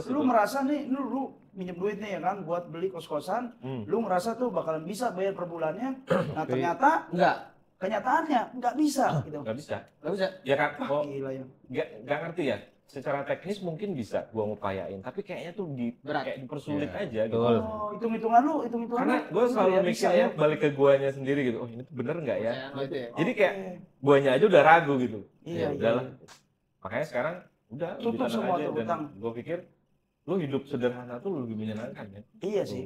Speaker 3: Lu merasa nih, lu minjem duit nih ya kan buat beli kos-kosan, lu ngerasa tuh bakalan bisa bayar per bulannya. Nah, ternyata
Speaker 4: Enggak.
Speaker 3: kenyataannya nggak bisa gitu.
Speaker 1: nggak bisa.
Speaker 4: Enggak bisa.
Speaker 1: Ya kan, kok
Speaker 3: Gila ya.
Speaker 1: nggak ngerti ya. Secara teknis mungkin bisa gua ngupayain, tapi kayaknya tuh
Speaker 4: Berat.
Speaker 1: kayak dipersulit
Speaker 2: Iya,
Speaker 1: aja gitu.
Speaker 2: betul.
Speaker 3: Oh, hitung-hitungan lu.
Speaker 1: Karena gue selalu
Speaker 3: ya, bisa
Speaker 1: mikirnya
Speaker 3: ya.
Speaker 1: balik ke guanya sendiri gitu. Oh ini tuh bener nggak ya?
Speaker 4: Gitu ya.
Speaker 1: Jadi kayak guanya aja udah ragu gitu.
Speaker 3: Iya,
Speaker 1: Ya
Speaker 3: iya,
Speaker 1: udahlah.
Speaker 3: iya.
Speaker 1: Makanya sekarang udah
Speaker 3: Tutup
Speaker 1: lebih tenang
Speaker 3: semua
Speaker 1: aja
Speaker 3: tuh
Speaker 1: dan
Speaker 3: utang.
Speaker 1: gue pikir lu hidup sederhana tuh lebih menyenangkan ya.
Speaker 3: Iya sih.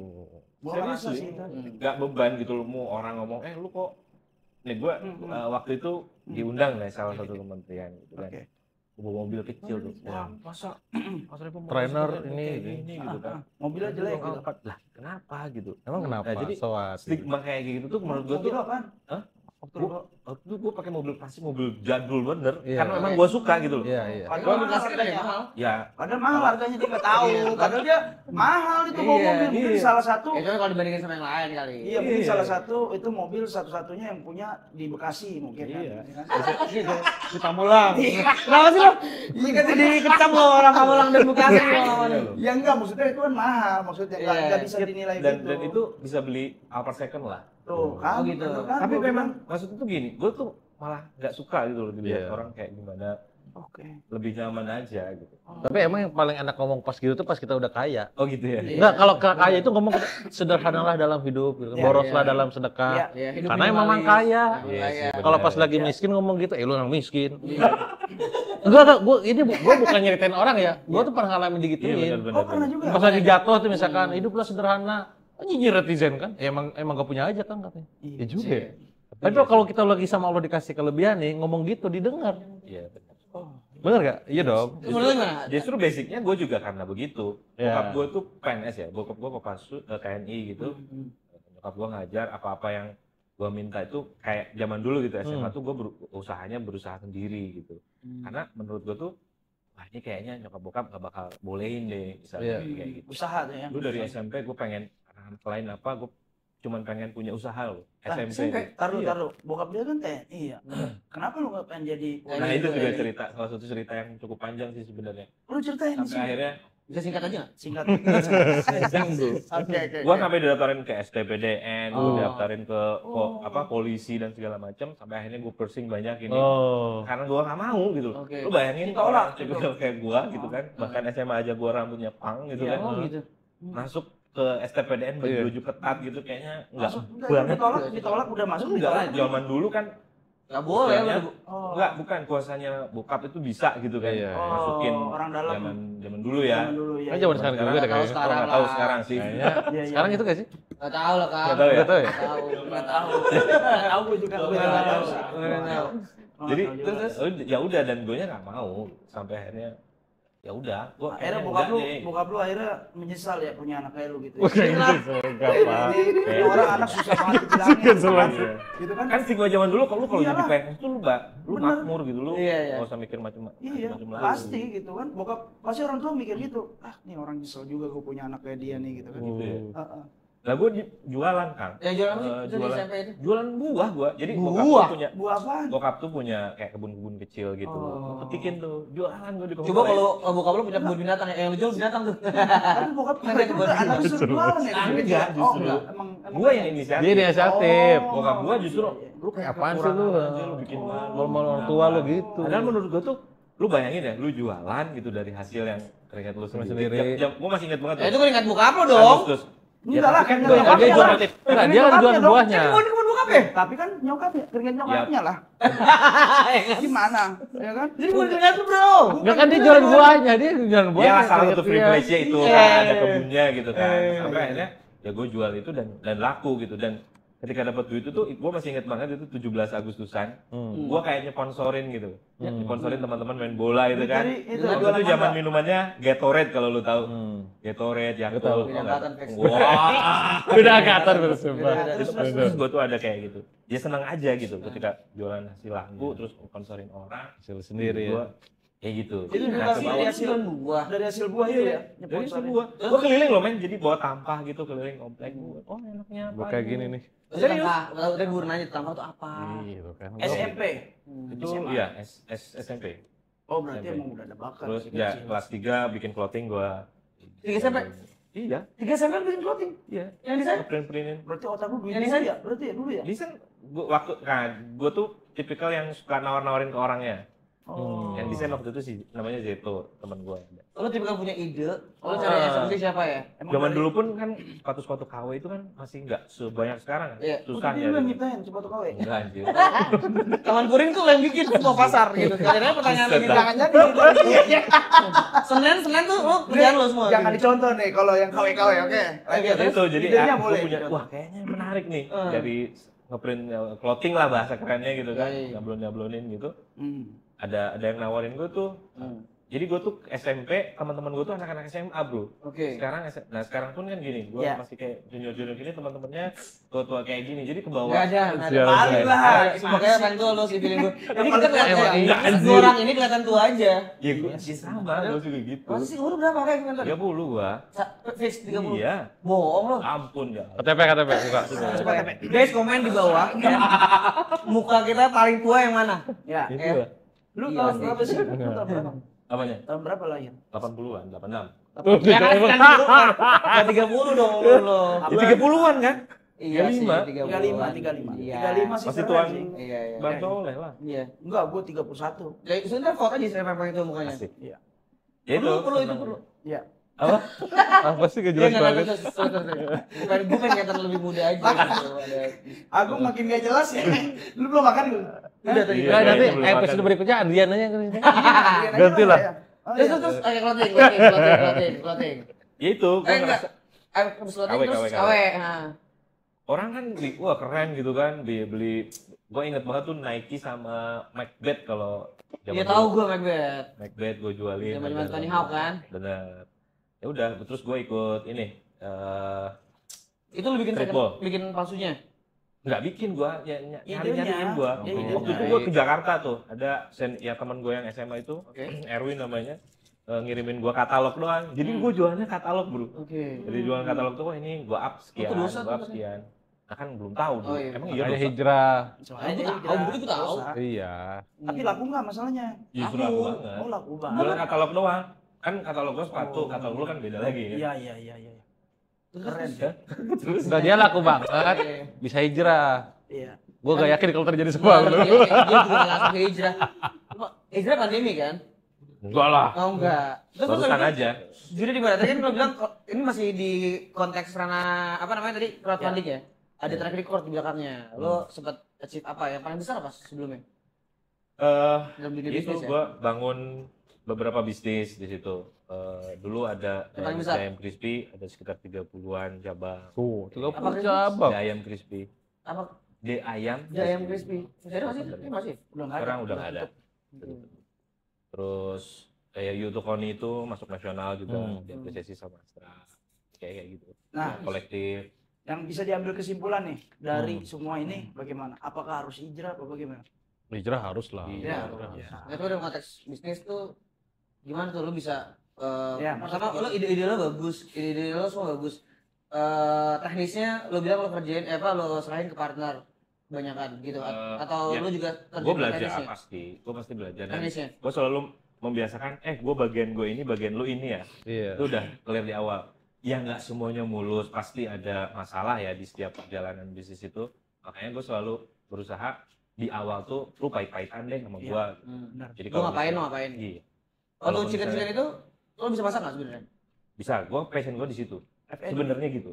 Speaker 3: Gua ngerasa
Speaker 1: Serius
Speaker 3: sih.
Speaker 1: nggak beban gitu lu mau orang ngomong lu kok nih gue waktu itu diundang nih salah satu kementerian gitu kan.
Speaker 3: Oke.
Speaker 1: Bawa mobil kecil tuh. Wah, masa Revo mau
Speaker 2: Trainer
Speaker 1: kasih
Speaker 2: ini,
Speaker 1: kayak gini gitu kan.
Speaker 3: Mobilnya jelek gitu.
Speaker 1: Lah, kenapa gitu?
Speaker 2: Emang kenapa?
Speaker 1: Nah, jadi
Speaker 2: Soat.
Speaker 1: stigma kayak gitu tuh menurut gue tuh
Speaker 3: Mobil apaan?
Speaker 1: Hah?
Speaker 3: Waktu
Speaker 1: Waktu itu gue pakai mobil pasti mobil jadul bener,
Speaker 2: Iya.
Speaker 1: karena memang gue suka gitu loh.
Speaker 2: Iya.
Speaker 4: Gua dikasih kan ya mahal.
Speaker 1: Ya,
Speaker 3: Padahal mahal harganya dia nggak tahu.
Speaker 4: Iya.
Speaker 3: Padahal dia mahal itu bawa
Speaker 4: Iya,
Speaker 3: mobil. Mungkin
Speaker 1: iya.
Speaker 3: salah satu.
Speaker 4: Ya cuma kalau dibandingin sama yang lain kali.
Speaker 3: Iya, mungkin
Speaker 1: Iya.
Speaker 3: salah satu itu mobil satu-satunya yang punya di Bekasi mungkin kan.
Speaker 1: Iya.
Speaker 3: Ya kan?
Speaker 4: Gitu. Di Pamulang. Kenapa sih lo? Ini kan jadi kecam lo orang Pamulang dan Bekasi lo.
Speaker 3: Ya enggak, maksudnya itu kan mahal, maksudnya
Speaker 4: Iya.
Speaker 3: nggak bisa dinilai
Speaker 1: dan
Speaker 3: gitu.
Speaker 1: dan itu bisa beli Alphard second lah.
Speaker 3: tuh kan.
Speaker 4: Oh, gitu.
Speaker 3: bener kan?
Speaker 1: Tapi
Speaker 3: Gua
Speaker 1: memang
Speaker 3: bilang,
Speaker 1: maksudnya tuh gini, gue tuh malah nggak suka gitu loh dilihat
Speaker 2: Iya.
Speaker 1: orang kayak gimana,
Speaker 3: oke.
Speaker 1: lebih nyaman aja gitu.
Speaker 2: Tapi emang yang paling enak ngomong pas gitu tuh pas kita udah kaya.
Speaker 1: Oh gitu ya.
Speaker 2: Enggak, kalau kaya itu ngomong sederhanalah dalam hidup, gitu.
Speaker 3: Iya,
Speaker 2: boroslah
Speaker 4: iya.
Speaker 2: dalam sedekah.
Speaker 3: Iya.
Speaker 4: Iya, hidup
Speaker 2: Karena emang
Speaker 4: minimalis.
Speaker 2: kaya.
Speaker 1: Iya sih, bener.
Speaker 2: Kalau pas lagi miskin ngomong gitu, lu orang miskin. Enggak, gua bukan nyeritain orang ya. Gua tuh pernah ngalamin
Speaker 1: Iya
Speaker 2: digituin.
Speaker 1: benar-benar.
Speaker 3: Oh, pernah juga.
Speaker 2: Pas lagi jatuh tuh misalkan, hiduplah sederhana. Nyinyir netizen kan? Ya, emang gak punya aja kan katanya. Iya juga ya. Tapi kalau kita lagi sama Allah dikasih kelebihan nih, ngomong gitu didengar.
Speaker 1: Iya benar.
Speaker 2: Bener gak? Iya dong.
Speaker 4: Itu menurut lu gimana?
Speaker 1: Justru basicnya gue juga karena begitu.
Speaker 2: Iya.
Speaker 1: Bokap gue tuh PNS ya, bokap gue Kopassus TNI gitu. Bokap gue ngajar apa-apa yang gue minta itu kayak zaman dulu gitu SMA tuh gue berusaha sendiri gitu. Karena menurut gue tuh wah ini kayaknya nyokap bokap gak bakal bolehin deh misalnya
Speaker 2: Iya.
Speaker 1: kayak gitu.
Speaker 3: Usaha tuh ya.
Speaker 1: Dulu dari SMP gue pengen selain apa gue cuman pengen punya usaha loh SMP.
Speaker 3: Taruh,
Speaker 1: Iya.
Speaker 3: taruh. Bokap dia kan TNI ya. Kenapa lu nggak pengen jadi?
Speaker 1: Nah itu juga cerita, salah satu cerita yang cukup panjang sih sebenarnya.
Speaker 3: Lu ceritain di
Speaker 1: Sampai
Speaker 3: sini.
Speaker 1: akhirnya
Speaker 4: Bisa singkat aja nggak?
Speaker 3: Singkat.
Speaker 4: Oke.
Speaker 1: gua sampai didaftarin ke STPDN, gua
Speaker 2: Oh.
Speaker 1: daftarin ke polisi dan segala macam, sampai akhirnya gua pursing banyak ini.
Speaker 2: Oh.
Speaker 1: Karena gua nggak mau gitu.
Speaker 4: Oke.
Speaker 1: Lu bayangin
Speaker 3: Ditolak.
Speaker 1: orang tipikal kayak gua gitu kan, bahkan SMA aja gua rambutnya pang gitu
Speaker 3: Iya,
Speaker 1: kan.
Speaker 4: Oh gitu.
Speaker 1: Masuk ke STPDN
Speaker 2: Iya.
Speaker 1: baju ketat gitu kayaknya enggak
Speaker 3: Masuk
Speaker 1: banget.
Speaker 3: ditolak udah masuk
Speaker 1: Enggak lah,
Speaker 3: ditolak.
Speaker 1: zaman dulu kan
Speaker 4: Gak boleh.
Speaker 1: Istilahnya,
Speaker 4: lu.
Speaker 3: Oh.
Speaker 1: enggak, bukan kuasanya bokap itu bisa gitu kan.
Speaker 2: Iya.
Speaker 1: Masukin
Speaker 3: Oh, orang dalam.
Speaker 1: zaman dulu ya.
Speaker 3: Zaman dulu ya.
Speaker 2: Kan zaman sekarang juga deh
Speaker 4: Tahu
Speaker 2: kayaknya.
Speaker 4: sekarang
Speaker 1: Nggak tahu
Speaker 4: lah.
Speaker 1: sekarang sih.
Speaker 2: Kayaknya
Speaker 3: Iya, iya.
Speaker 2: sekarang itu gak sih?
Speaker 4: Gak tahu lah kan.
Speaker 1: Nggak tahu ya?
Speaker 2: Gak tahu ya?
Speaker 4: Tahu.
Speaker 3: Nggak tahu. Nggak tahu gue juga. Gue nggak tahu sih.
Speaker 1: Jadi ya udah dan gue nya nggak mau sampai akhirnya ya udah, gua
Speaker 3: Akhirnya bokap lu akhirnya menyesal ya punya anak kayak lu gitu.
Speaker 2: Enggak, Pak.
Speaker 3: Ini orang anak susah banget dibilangin. Gitu kan?
Speaker 1: Kan stigma zaman dulu kalau lu jadi
Speaker 3: Iyalah.
Speaker 1: PNS tuh lu
Speaker 3: Bener.
Speaker 1: makmur gitu, lu
Speaker 4: Iya.
Speaker 1: nggak usah mikir macam-macam.
Speaker 3: Iya, pasti gitu kan. Bokap pasti orang tua mikir gitu. Ah, nih orang nyesel juga gue punya anak kayak dia nih gitu kan.
Speaker 1: Gitu ya.
Speaker 3: Heeh.
Speaker 1: Lah gua jualan kan.
Speaker 4: Ya jualan apa sih? Itu di
Speaker 1: Jualan
Speaker 4: SMP itu.
Speaker 1: jualan buah gua. Jadi
Speaker 4: Buah?
Speaker 3: Buah apaan?
Speaker 1: bokap tuh punya kayak kebun-kebun kecil gitu.
Speaker 3: Oh.
Speaker 1: Petikin tuh, jualan gua di komplek.
Speaker 4: Coba kalau bokap lu punya kebun binatang ya, yang lu jual binatang tuh.
Speaker 3: Tapi bokap
Speaker 4: Kan
Speaker 3: kita
Speaker 4: dia
Speaker 3: juga anak suruh jualan ya.
Speaker 1: Enggak,
Speaker 3: Oh,
Speaker 1: justru.
Speaker 3: enggak. Emang
Speaker 1: Gua yang inisiatif.
Speaker 2: Dia inisiatif.
Speaker 1: Bokap gua justru
Speaker 2: Lu kayak apaan sih lu?
Speaker 1: kekurangan aja, lu bikin malu.
Speaker 2: Mal orang tua lu gitu.
Speaker 1: Padahal menurut gua tuh lu bayangin ya, lu jualan gitu dari hasil yang keringat lu sendiri. Gua masih ingat banget.
Speaker 4: Ya itu kan ingat bokap lu dong.
Speaker 1: Agustus.
Speaker 3: Enggak lah,
Speaker 1: kan
Speaker 3: kan
Speaker 1: gua
Speaker 3: nyokapnya
Speaker 1: dia jual
Speaker 3: lah.
Speaker 1: motif.
Speaker 2: Enggak, dia kan jualan buahnya.
Speaker 4: Kebun bokap ya?
Speaker 3: Tapi kan nyokapnya, keringat nyokapnya lah. Gimana? Ya kan?
Speaker 4: Jadi bukan keringat lu, Bro.
Speaker 2: Enggak kan dia jualan buahnya, dia jualan buahnya.
Speaker 1: Ya salah satu privilege-nya itu
Speaker 4: Iya.
Speaker 1: kan ada kebunnya gitu kan. Sampai akhirnya ya gue jual itu dan laku gitu. Dan ketika dapat duit itu gue masih inget banget itu 17 Agustusan. Gue kayak nyeponsorin gitu. Nyeponsorin teman-teman main bola gitu kan.
Speaker 3: Dari itu,
Speaker 1: Itu
Speaker 3: jualan
Speaker 1: zaman
Speaker 3: mangga.
Speaker 1: minumannya Gatorade kalau lu tahu. Gatorade, Yakult.
Speaker 4: Beda angkatan, Vex.
Speaker 1: Wah.
Speaker 2: Beda angkatan bersumpah.
Speaker 1: Terus gue tuh ada kayak gitu. Dia senang aja gitu ketika jualan hasil laku terus sponsorin orang.
Speaker 2: Hasil sendiri
Speaker 1: Gua
Speaker 2: ya.
Speaker 1: kayak gitu.
Speaker 3: Itu
Speaker 1: Nah,
Speaker 3: dari
Speaker 1: kebawa-
Speaker 3: hasil
Speaker 4: buah.
Speaker 3: dari hasil buah itu ya.
Speaker 1: dari
Speaker 3: Nyeponsorin.
Speaker 1: semua. Gua keliling loh men, jadi bawa tampah gitu keliling komplek. Oh enaknya apa?
Speaker 2: Gua kayak gini nih.
Speaker 4: Serius? Udah guru nanya tampar itu apa?
Speaker 2: Gitu kan.
Speaker 3: SMP.
Speaker 1: Itu iya SMP.
Speaker 3: Oh, berarti
Speaker 1: SMP.
Speaker 3: emang udah ada bakat.
Speaker 1: Terus ya kelas 3 bikin clothing gua.
Speaker 4: 3 SMP?
Speaker 1: Iya,
Speaker 3: 3 SMP bikin clothing.
Speaker 1: iya.
Speaker 3: Yang desain?
Speaker 1: Print-printin.
Speaker 3: Berarti otak lu duit
Speaker 4: Yang
Speaker 3: dulu
Speaker 4: desain?
Speaker 3: ya? Berarti ya dulu ya?
Speaker 1: Desain gua waktu gua tuh tipikal yang suka nawar-nawarin ke orangnya.
Speaker 3: Oh.
Speaker 1: Yang desain waktu itu sih namanya Zeto, teman gua.
Speaker 4: Lo tipe kan punya ide, lo cari eksekusi siapa ya?
Speaker 1: Zaman dulu pun kan sepatu-sepatu KW itu kan masih nggak sebanyak sekarang kan.
Speaker 4: Iya.
Speaker 1: Susah
Speaker 3: Jadi
Speaker 1: ya.
Speaker 3: lu yang nyiptain sepatu KW?
Speaker 1: Enggak anjir.
Speaker 4: Taman Puring tuh lo yang bikin semua pasar gitu. Kayaknya pertanyaan lagi
Speaker 1: Buset,
Speaker 4: jangan jadi gitu. Senin tuh lo kerjaan lo semua.
Speaker 3: Jangan dicontoh nih kalau yang KW-KW, oke?
Speaker 1: Ya, itu jadi
Speaker 3: idenya
Speaker 1: aku
Speaker 3: boleh
Speaker 1: punya
Speaker 3: dicontoh.
Speaker 1: wah kayaknya menarik nih dari ngeprint clothing lah bahasa kerennya gitu kan.
Speaker 4: Iya.
Speaker 1: Nyablon-nyablonin gitu.
Speaker 3: Hmm.
Speaker 1: Ada yang nawarin gue tuh. Jadi gue tuh SMP, teman-teman gue tuh anak-anak SMA, Bro.
Speaker 4: Oke.
Speaker 1: Sekarang pun kan gini, gue
Speaker 3: Iya.
Speaker 1: masih kayak junior-junior gini, teman-temannya tua-tua kayak gini. Jadi ke bawah.
Speaker 4: Enggak ada, enggak ada.
Speaker 2: Siap,
Speaker 3: Paling
Speaker 2: siap.
Speaker 3: lah.
Speaker 4: Makanya kan gue lo sih feeling gue. Ini kita
Speaker 1: Emang
Speaker 4: kelihatan
Speaker 1: enggak,
Speaker 4: ya.
Speaker 1: anjir.
Speaker 4: Dua orang ini kelihatan tua aja.
Speaker 1: Ya gue sih sama, gue juga gitu.
Speaker 4: Masih sih umur berapa kayak gue ntar?
Speaker 1: 30 gua.
Speaker 4: Fix 30.
Speaker 1: Iya.
Speaker 4: Bohong lo.
Speaker 1: Ampun ya.
Speaker 2: KTP buka.
Speaker 4: Guys komen di bawah. Muka kita paling tua yang mana?
Speaker 3: Ya.
Speaker 2: Itu.
Speaker 3: Lu
Speaker 4: Iya
Speaker 3: tahun
Speaker 4: sih.
Speaker 3: berapa sih? Lu tahun berapa?
Speaker 1: Apanya?
Speaker 3: Tahun berapa lahir?
Speaker 1: 80-an, 86.
Speaker 4: Ya kan 30 dong lo.
Speaker 1: Ya 30-an kan?
Speaker 4: Iya sih
Speaker 1: 35.
Speaker 3: 35.
Speaker 4: Iya.
Speaker 3: 35 sih
Speaker 1: Masih
Speaker 3: keren
Speaker 1: tuan.
Speaker 3: sih.
Speaker 4: Iya iya.
Speaker 1: Bang Soleh lah.
Speaker 4: Iya.
Speaker 3: Enggak, gua 31.
Speaker 4: Jadi sebentar foto aja saya pempeng itu mukanya.
Speaker 1: Asik.
Speaker 3: Iya.
Speaker 1: Ya itu.
Speaker 4: Perlu itu perlu.
Speaker 3: Iya.
Speaker 1: Apa?
Speaker 2: Apa sih gak
Speaker 4: Dia
Speaker 2: jelas
Speaker 4: nggak
Speaker 2: banget.
Speaker 4: gue pengen kelihatan lebih muda aja gitu.
Speaker 3: Aku makin gak jelas ya. Lu belum makan belum?
Speaker 4: Udah tadi.
Speaker 1: Iya,
Speaker 2: Nah, nanti
Speaker 1: kayaknya belum
Speaker 2: episode
Speaker 1: makan.
Speaker 2: berikutnya Adriananya kan ini.
Speaker 3: Ganti
Speaker 2: Ganti lah.
Speaker 4: Terus oke clothing.
Speaker 1: Ya itu, gua
Speaker 4: Enggak.
Speaker 1: ngerasa
Speaker 4: Habis clothing
Speaker 1: KW,
Speaker 4: terus
Speaker 1: KW.
Speaker 4: KW. Nah.
Speaker 1: orang kan beli, wah keren gitu kan, beli gue inget banget tuh Nike sama Macbeth kalau
Speaker 4: Dia tahu gue Macbeth.
Speaker 1: Macbeth gue jualin.
Speaker 4: Zaman Tony Hawk kan.
Speaker 1: Bener. Ya udah, terus gue ikut ini.
Speaker 4: Itu lu bikin
Speaker 1: Streetball.
Speaker 4: bikin palsunya.
Speaker 1: Nggak bikin gue, nyariin gue.
Speaker 3: Idenya.
Speaker 1: Waktu itu gue ke Jakarta tuh, ada ya teman gue yang SMA itu,
Speaker 4: Oke.
Speaker 1: Erwin namanya, ngirimin gue katalog doang. Jadi gue jualannya katalog bro.
Speaker 4: Oke.
Speaker 1: Jadi jualan katalog tuh, wah ini gue up sekian,
Speaker 4: Itu dosa
Speaker 1: gue up
Speaker 4: tuh,
Speaker 1: sekian. Nah kan belum tahu
Speaker 4: Oh,
Speaker 1: bro.
Speaker 4: iya.
Speaker 1: Emang iya
Speaker 2: Ada
Speaker 1: dosa?
Speaker 2: hijrah.
Speaker 3: Soalnya
Speaker 4: Tahu, begitu gue tahu.
Speaker 3: dosa.
Speaker 2: Iya.
Speaker 3: Tapi laku nggak masalahnya?
Speaker 1: Justru aku banget.
Speaker 3: Oh laku banget.
Speaker 1: Jualan katalog doang. Kan katalog gue sepatu, katalog lu kan beda lagi ya.
Speaker 3: Iya. Keren ya.
Speaker 1: Terus
Speaker 2: Udah dia laku banget.
Speaker 4: Iya.
Speaker 2: Bisa hijrah.
Speaker 3: Iya.
Speaker 2: Gue gak yakin kalau terjadi sama lu.
Speaker 4: Dia juga nggak langsung ke hijrah. Hijrah pandemi kan?
Speaker 1: enggak lah.
Speaker 4: Oh enggak.
Speaker 1: Barusan
Speaker 4: habis itu,
Speaker 1: aja.
Speaker 4: Jadi di mana? Tadi kan lo bilang ini masih di konteks ranah apa namanya tadi crowdfunding ya? Ada track record di belakangnya. Lo sempat achieve apa yang paling besar apa sebelumnya? Dalam dunia
Speaker 1: Itu
Speaker 4: bisnis ya?
Speaker 1: gue bangun beberapa bisnis di situ. Dulu ada
Speaker 4: Yang paling besar?
Speaker 1: ayam crispy, ada sekitar 30-an cabang.
Speaker 2: Tuh, 30
Speaker 4: Apa
Speaker 2: cabang.
Speaker 1: Di ayam crispy.
Speaker 4: Apa?
Speaker 1: Di ayam.
Speaker 4: Di ayam crispy. Masih ada masih? Ini masih.
Speaker 3: Udah nggak ada.
Speaker 1: Sekarang udah nggak ada.
Speaker 4: tutup.
Speaker 1: Terus kayak Yuto Koni itu masuk nasional juga, diapresiasi sama Astra, kayak gitu.
Speaker 3: Nah,
Speaker 1: kolektif.
Speaker 3: Yang bisa diambil kesimpulan nih dari semua ini bagaimana? Apakah harus hijrah atau bagaimana?
Speaker 2: Hijrah harus lah.
Speaker 3: Iya.
Speaker 4: Nah, itu dalam konteks bisnis tuh gimana tuh lu bisa
Speaker 3: Ya,
Speaker 4: pertama lu ide-ide lo bagus, ide-ide lo semua bagus. Teknisnya lo bilang lo kerjain lo serahin ke partner kebanyakan gitu atau
Speaker 1: ya.
Speaker 4: lu juga
Speaker 1: Gue belajar
Speaker 4: teknisnya?
Speaker 1: gue pasti belajar. Dan
Speaker 4: Teknisnya.
Speaker 1: gue selalu membiasakan, gue bagian gue ini, bagian lu ini ya.
Speaker 2: Iya.
Speaker 1: Itu udah clear di awal. Ya nggak semuanya mulus, pasti ada masalah ya di setiap perjalanan bisnis itu. Makanya gue selalu berusaha di awal tuh lu pahit-pahitan deh sama gue.
Speaker 3: Benar.
Speaker 1: Jadi
Speaker 4: Lu ngapain?
Speaker 1: Iya.
Speaker 4: Kalau
Speaker 1: Walaupun
Speaker 4: chicken
Speaker 1: misalnya-
Speaker 4: itu lo bisa masak nggak sebenarnya?
Speaker 1: Bisa, gue passion gue di situ.
Speaker 3: F&B.
Speaker 1: Sebenarnya gitu.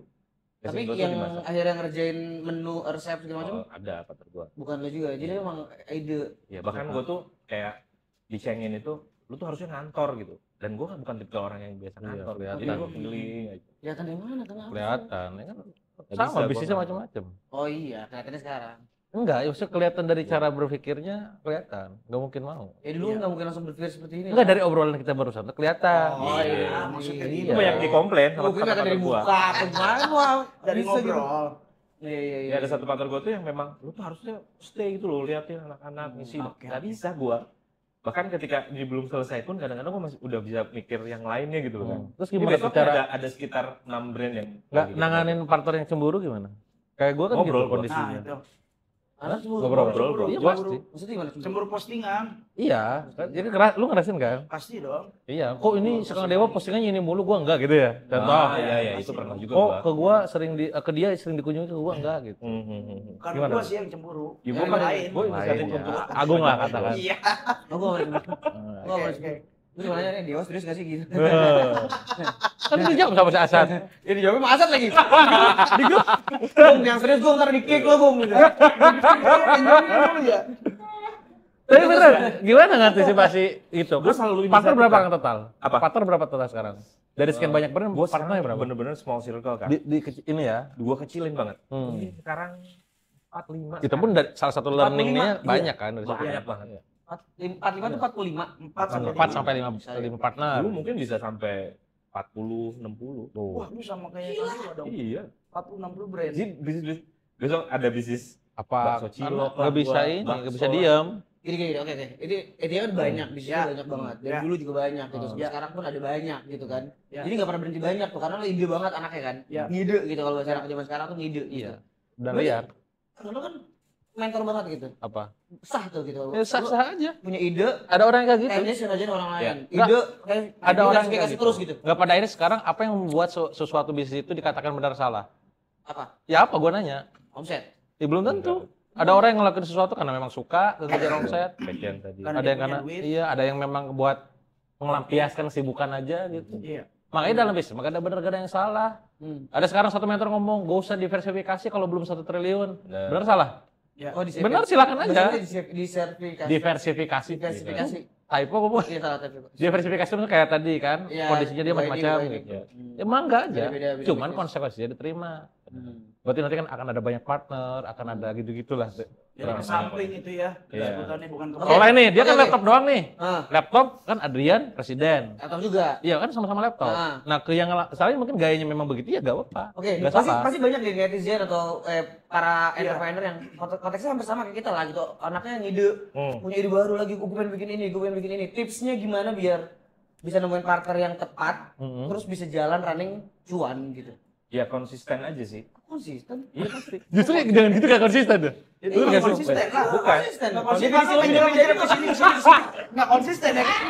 Speaker 1: Passion
Speaker 4: Tapi
Speaker 1: gua tuh
Speaker 4: yang
Speaker 1: dimasak.
Speaker 4: akhirnya ngerjain menu resep segala macam
Speaker 1: Ada partner gue.
Speaker 4: bukan lo juga. Jadi emang ide.
Speaker 1: Ya bahkan gue tuh kayak dicengin itu, lu tuh harusnya ngantor gitu. Dan gue kan bukan tipe orang yang biasa
Speaker 2: Iya,
Speaker 1: ngantor.
Speaker 2: kelihatan.
Speaker 1: Jadi gue keliling aja.
Speaker 4: Kelihatan dari mana? Kenapa?
Speaker 2: Kelihatan, ya kan?
Speaker 1: Nggak
Speaker 2: Sama
Speaker 1: bisa,
Speaker 2: bisnisnya
Speaker 1: gua
Speaker 2: macam-macam.
Speaker 4: Oh iya, kelihatannya sekarang.
Speaker 2: Enggak, ya maksudnya kelihatan dari cara berpikirnya kelihatan. Nggak mungkin mau.
Speaker 4: Ya dulu nggak mungkin langsung berpikir seperti ini.
Speaker 2: Enggak dari obrolan kita barusan kelihatan.
Speaker 4: Oh iya,
Speaker 3: maksudnya
Speaker 2: Iya.
Speaker 1: Itu banyak dikomplain sama
Speaker 4: Mungkin kata dari
Speaker 1: partner gue.
Speaker 4: muka, gimana?
Speaker 3: Dari
Speaker 4: Bisa gitu.
Speaker 3: ngobrol.
Speaker 4: Iya.
Speaker 1: Ya ada satu partner gue tuh yang memang lu tuh harusnya stay gitu loh, liatin anak-anak ngisi.
Speaker 3: Oke,
Speaker 1: Gak
Speaker 3: oke.
Speaker 1: bisa gue. Bahkan ketika ini belum selesai pun kadang-kadang gue masih udah bisa mikir yang lainnya gitu loh kan.
Speaker 2: Terus
Speaker 1: Ini
Speaker 2: gimana
Speaker 1: besok
Speaker 2: cara
Speaker 1: ada sekitar 6 brand yang
Speaker 2: nggak
Speaker 1: lagi
Speaker 2: nanganin partner yang cemburu gimana? Kayak gue kan
Speaker 1: Ngobrol
Speaker 2: gitu
Speaker 1: gua.
Speaker 2: kondisinya.
Speaker 3: Nah, itu.
Speaker 4: Hah?
Speaker 1: Ngobrol.
Speaker 2: Iya
Speaker 1: Gua-
Speaker 2: pasti.
Speaker 4: Maksudnya gimana?
Speaker 3: Cemburu postingan,
Speaker 2: Iya, kan? Jadi lu ngerasin kan?
Speaker 3: pasti dong.
Speaker 2: Iya, kok ini sekarang Dewa postingannya ini mulu, gua enggak gitu ya. Contoh.
Speaker 1: iya itu pernah juga
Speaker 2: Kok
Speaker 1: gua.
Speaker 2: ke gua sering ke dia sering dikunjungi, ke gua enggak gitu.
Speaker 3: Bukan
Speaker 2: Gimana?
Speaker 3: gua sih yang cemburu.
Speaker 1: Ya,
Speaker 3: Yang
Speaker 1: gua
Speaker 3: lain.
Speaker 1: Gua
Speaker 2: Lain
Speaker 1: inisiatif
Speaker 2: ya.
Speaker 1: untuk
Speaker 2: Agung lah katakan.
Speaker 3: Iya.
Speaker 4: Oh, gua mau
Speaker 3: Oke, oke.
Speaker 4: Terus nanya nih, Dewa serius gak sih gitu?
Speaker 2: Kan dijawab sama si Asan.
Speaker 4: Ya dijawabnya sama Asad lagi. Di grup. Bung, yang serius Bung, ntar di-kick lo Bung. Gitu.
Speaker 3: Ya.
Speaker 2: Tapi bener, gimana ngantisipasi itu?
Speaker 1: Gua selalu
Speaker 2: partner
Speaker 1: inisiatif,
Speaker 2: berapa
Speaker 1: kan?
Speaker 2: kan total?
Speaker 1: Apa?
Speaker 2: Partner berapa total sekarang? Dari sekian banyak brand,
Speaker 1: Gue
Speaker 2: partnernya berapa?
Speaker 1: bener-bener small circle kan.
Speaker 2: Di ini ya.
Speaker 1: Gua kecilin banget.
Speaker 2: Hmm.
Speaker 1: Jadi sekarang 45.
Speaker 2: Itu pun dari salah satu
Speaker 4: 45,
Speaker 2: learningnya
Speaker 4: iya.
Speaker 2: banyak kan dari situ.
Speaker 1: banyak banget.
Speaker 4: 45 itu 45.
Speaker 3: 4
Speaker 2: 4 sampai 5 partner.
Speaker 1: Dulu mungkin bisa sampai 40, 60.
Speaker 3: Wah, lu sama kayak gua dong.
Speaker 1: Iya.
Speaker 3: 40 60 brand.
Speaker 1: Jadi bisnis besok ada bisnis
Speaker 2: Apa?
Speaker 1: bakso cilok
Speaker 2: Nggak
Speaker 1: lah,
Speaker 2: bisa
Speaker 1: gua,
Speaker 2: ini, nggak
Speaker 1: bakso
Speaker 2: bisa
Speaker 1: lah.
Speaker 2: diam.
Speaker 4: Gini, oke. Ini kan banyak, bisnisnya
Speaker 3: Ya.
Speaker 4: banyak banget. Dari
Speaker 3: Ya.
Speaker 4: dulu juga banyak gitu. Sampai
Speaker 3: Ya.
Speaker 4: sekarang pun ada banyak gitu kan.
Speaker 3: Ya.
Speaker 4: Jadi nggak pernah berhenti banyak tuh, karena lo ide banget anaknya kan.
Speaker 3: Ya.
Speaker 4: Ngide gitu kalau bahasa anak zaman sekarang tuh ngide.
Speaker 2: Iya.
Speaker 4: Gitu.
Speaker 2: Dan liar.
Speaker 4: Lo kan mentor banget gitu.
Speaker 2: Apa?
Speaker 4: Sah tuh gitu.
Speaker 2: Ya
Speaker 4: Lo
Speaker 2: sah-sah aja.
Speaker 4: punya ide,
Speaker 2: Ada orang yang kayak gitu.
Speaker 4: teknis ngerjain orang lain.
Speaker 1: Ya.
Speaker 4: Ide,
Speaker 2: Ada orang yang
Speaker 4: kasih
Speaker 2: kayak
Speaker 4: terus
Speaker 2: gitu.
Speaker 4: gitu.
Speaker 2: Nggak, pada akhirnya sekarang apa yang membuat sesuatu bisnis itu dikatakan benar salah?
Speaker 4: Apa?
Speaker 2: Ya apa gua nanya?
Speaker 4: Omset.
Speaker 2: Ya belum tentu. Ada orang yang ngelakuin sesuatu karena memang suka, tentu dia omset.
Speaker 1: Passion tadi.
Speaker 3: Karena
Speaker 2: Ada
Speaker 3: dia
Speaker 2: yang
Speaker 3: punya
Speaker 2: karena
Speaker 3: duit.
Speaker 2: iya, ada yang memang buat melampiaskan kesibukan aja gitu.
Speaker 3: Iya.
Speaker 2: Makanya dalam bisnis, maka ada benar gak ada yang salah. Ada sekarang satu mentor ngomong, gak usah diversifikasi kalau belum 1 triliun.
Speaker 1: Benar.
Speaker 2: Benar salah?
Speaker 3: Ya.
Speaker 4: Oh,
Speaker 2: Benar, silakan aja.
Speaker 4: Disertifikasi.
Speaker 2: Diversifikasi.
Speaker 4: Diversifikasi.
Speaker 2: Typo apa?
Speaker 4: Iya salah tapi.
Speaker 2: Diversifikasi itu kayak tadi kan,
Speaker 4: Iya,
Speaker 2: kondisinya dia
Speaker 4: buy
Speaker 2: macam-macam
Speaker 4: ini,
Speaker 2: gitu.
Speaker 1: Ya.
Speaker 2: Ya mangga aja.
Speaker 4: Beda-beda
Speaker 2: Cuman
Speaker 4: bisnis.
Speaker 2: konsekuensinya diterima. Berarti nanti kan akan ada banyak partner, akan ada gitu-gitulah.
Speaker 3: Jadi kesamping itu ya.
Speaker 1: Iya.
Speaker 3: Kesebutannya bukan ke
Speaker 2: Soalnya nih, dia kan
Speaker 4: Oke.
Speaker 2: laptop doang nih.
Speaker 4: Ah,
Speaker 2: Laptop kan Adrian, presiden.
Speaker 4: atau juga.
Speaker 2: Iya kan sama-sama laptop.
Speaker 4: Ah.
Speaker 2: Nah ke yang lain mungkin gayanya memang begitu ya gak apa-apa.
Speaker 4: Oke,
Speaker 2: Nggak
Speaker 4: pasti
Speaker 2: salah.
Speaker 4: pasti banyak di netizen atau para
Speaker 3: Iya.
Speaker 4: entrepreneur yang konteksnya hampir sama kayak kita lah gitu. Anaknya ngide, punya ide baru lagi, gue pengen bikin ini, gue pengen bikin ini. Tipsnya gimana biar bisa nemuin partner yang tepat, terus bisa jalan running cuan gitu.
Speaker 1: Ya konsisten aja sih.
Speaker 4: Konsisten.
Speaker 1: Iya pasti.
Speaker 2: Justru jangan gitu gak konsisten tuh.
Speaker 3: Itu
Speaker 2: nggak sih?
Speaker 3: konsisten lah.
Speaker 1: Bukan.
Speaker 4: Konsisten.
Speaker 3: Nggak konsisten. Menjelma-menjelma ke sini. Nggak konsisten ya kan?